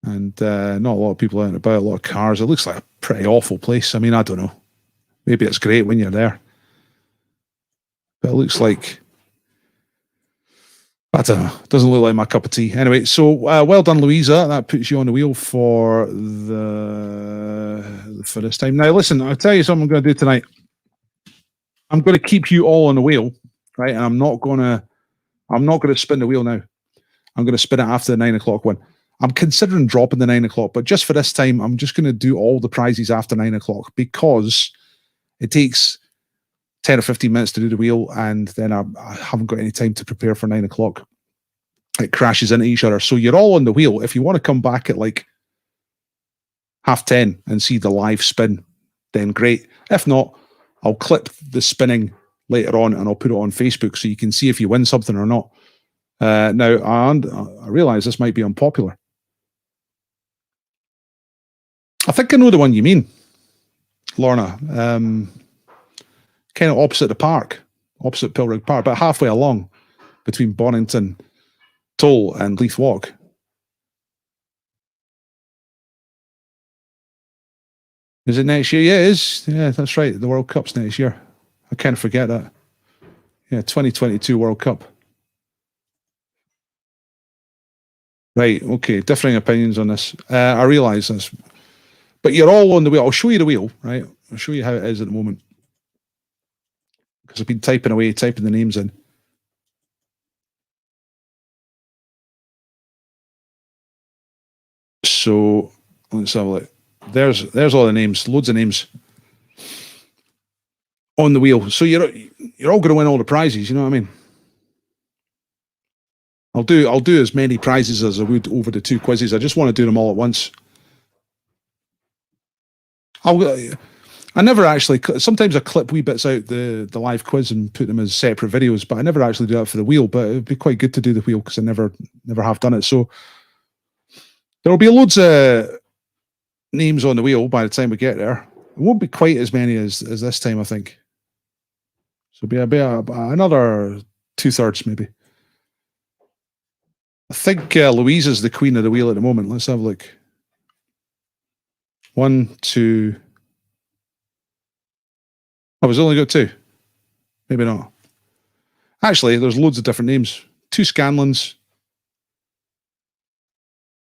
And not a lot of people out and about, a lot of cars. It looks like a pretty awful place. I mean, I don't know. Maybe it's great when you're there. But it looks like, I don't know. It doesn't look like my cup of tea. Anyway, so well done, Louisa. That puts you on the wheel for this time. Now, listen, I'll tell you something I'm going to do tonight. I'm going to keep you all on the wheel, right? And I'm not going to spin the wheel now. I'm going to spin it after the 9 o'clock one. I'm considering dropping the 9 o'clock, but just for this time, I'm just going to do all the prizes after 9 o'clock because it takes 10 or 15 minutes to do the wheel, and then I haven't got any time to prepare for 9 o'clock. It crashes into each other. So you're all on the wheel. If you want to come back at like 10:30 and see the live spin, then great. If not, I'll clip the spinning later on and I'll put it on Facebook so you can see if you win something or not. Now, I realise this might be unpopular. I think I know the one you mean, Lorna. Kind of opposite the park, opposite Pilrig Park, but halfway along between Bonington Toll and Leith Walk. Is it next year? Yeah, it is. Yeah, that's right. The World Cup's next year. I can't forget that. Yeah, 2022 World Cup. Right, okay. Differing opinions on this. I realise this. But you're all on the wheel. I'll show you the wheel, right? I'll show you how it is at the moment. Because I've been typing away, typing the names in. So let's have a look. There's all the names, loads of names on the wheel. So you're all going to win all the prizes, you know what I mean? I'll do as many prizes as I would over the 2 quizzes. I just want to do them all at once. I never actually. Sometimes I clip wee bits out the live quiz and put them as separate videos, but I never actually do that for the wheel. But it'd be quite good to do the wheel because I never have done it. So there will be loads of names on the wheel by the time we get there. It won't be quite as many as this time, I think. So it'll be another 2/3 maybe. I think Louise is the queen of the wheel at the moment. Let's have a look. 1, 2. Oh, we've only got 2. Maybe not. Actually, there's loads of different names. 2 Scanlons.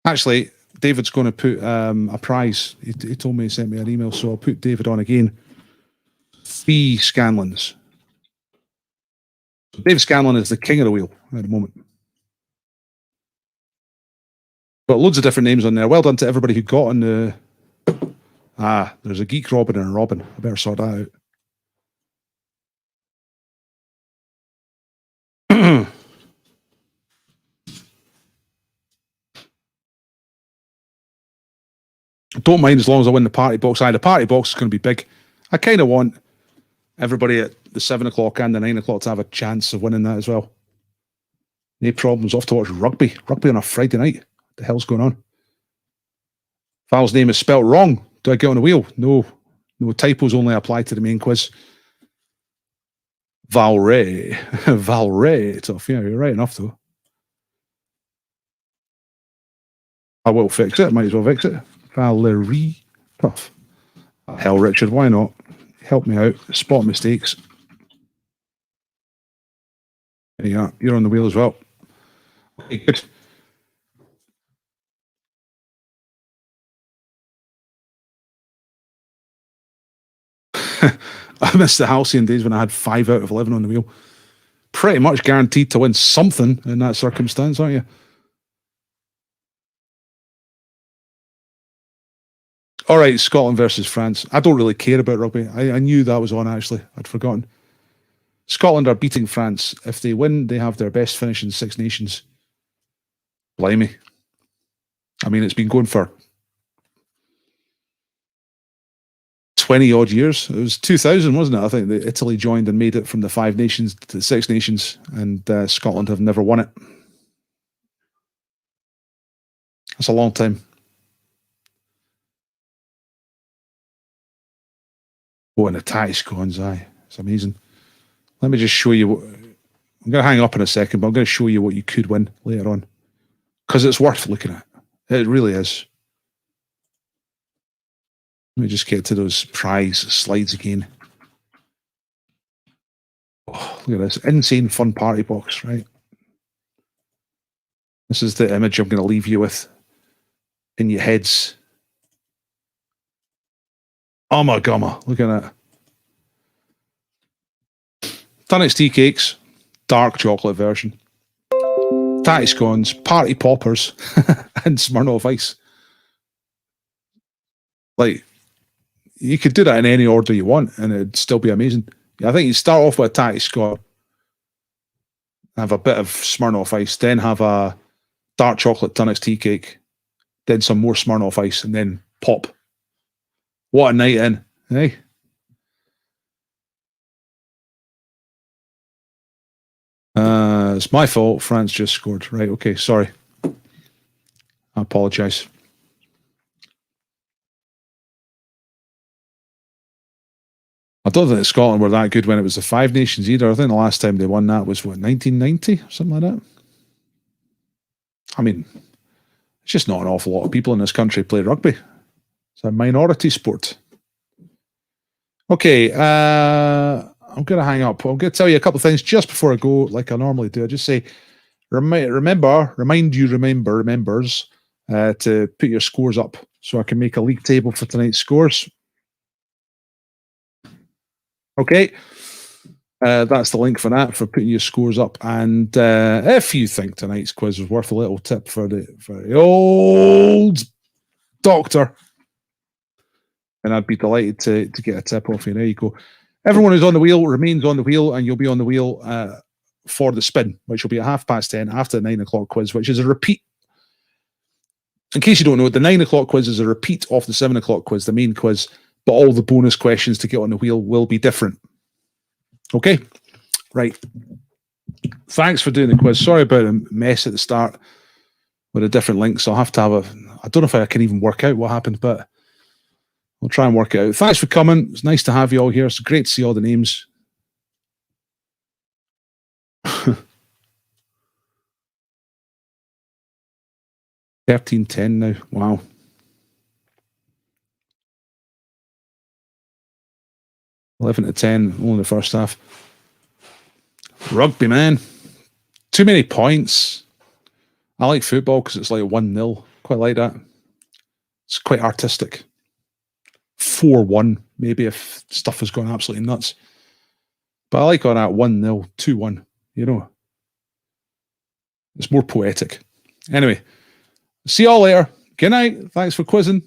Actually, David's going to put a prize. He told me, he sent me an email, so I'll put David on again. 3 Scanlons. So David Scanlon is the king of the wheel at the moment. Got loads of different names on there. Well done to everybody who got on the... there's a Geek Robin and a Robin. I better sort that out. Don't mind as long as I win the party box. The party box is going to be big. I kind of want everybody at the 7 o'clock and the 9 o'clock to have a chance of winning that as well. No problems. Off to watch rugby. Rugby on a Friday night. What the hell's going on? Val's name is spelt wrong. Do I get on the wheel? No. No, typos only apply to the main quiz. Val Ray. Val Ray. Tough. Yeah, you're right enough though. I will fix it. Might as well fix it. Valerie. Tough. Hell, Richard, why not? Help me out. Spot mistakes. There you are. You're on the wheel as well. Okay, good. I missed the halcyon days when I had 5 out of 11 on the wheel. Pretty much guaranteed to win something in that circumstance, aren't you? All right, Scotland versus France. I don't really care about rugby. I knew that was on, actually. I'd forgotten. Scotland are beating France. If they win, they have their best finish in 6 Nations. Blimey. I mean, it's been going for 20 odd years. It was 2000, wasn't it? I think that Italy joined and made it from the 5 nations to the 6 nations, and Scotland have never won it. That's a long time. Oh, and the tie scones, aye. It's amazing. Let me just show you what... I'm going to hang up in a second, but I'm going to show you what you could win later on. Because it's worth looking at. It really is. Let me just get to those prize slides again. Oh, look at this. Insane fun party box, right? This is the image I'm going to leave you with in your heads. Oh my gumma, look at that. Dunnock's tea cakes, dark chocolate version. Tatty scones, party poppers, and Smirnoff Ice. Like, you could do that in any order you want, and it'd still be amazing. I think you start off with a tatty scone, have a bit of Smirnoff Ice, then have a dark chocolate Dunnock's tea cake, then some more Smirnoff Ice, and then pop. What a night in, eh? It's my fault. France just scored. Right, okay, sorry. I apologise. I don't think Scotland were that good when it was the 5 Nations either. I think the last time they won that was, what, 1990? Something like that? I mean, it's just not an awful lot of people in this country play rugby. It's a minority sport. Okay, I'm going to hang up. I'm going to tell you a couple of things just before I go, like I normally do. I just say, remind you remembers to put your scores up so I can make a league table for tonight's scores. Okay, that's the link for that, for putting your scores up. And if you think tonight's quiz was worth a little tip for the old doctor, and I'd be delighted to get a tip off you. There you go. Everyone who's on the wheel remains on the wheel, and you'll be on the wheel for the spin, which will be at 10:30 after the 9 o'clock quiz, which is a repeat. In case you don't know, the 9 o'clock quiz is a repeat of the 7 o'clock quiz, the main quiz, but all the bonus questions to get on the wheel will be different. Okay? Right. Thanks for doing the quiz. Sorry about a mess at the start with a different link, so I'll have to have I don't know if I can even work out what happened, but we'll try and work it out. Thanks for coming. It's nice to have you all here. It's great to see all the names. 13-10 now. Wow. $11 to 10, only the first half. Rugby, man. Too many points. I like football because it's like 1-0. Quite like that. It's quite artistic. 4-1, maybe if stuff has gone absolutely nuts. But I like on that 1-0, 2-1, you know. It's more poetic. Anyway, see y'all later. Good night. Thanks for quizzing.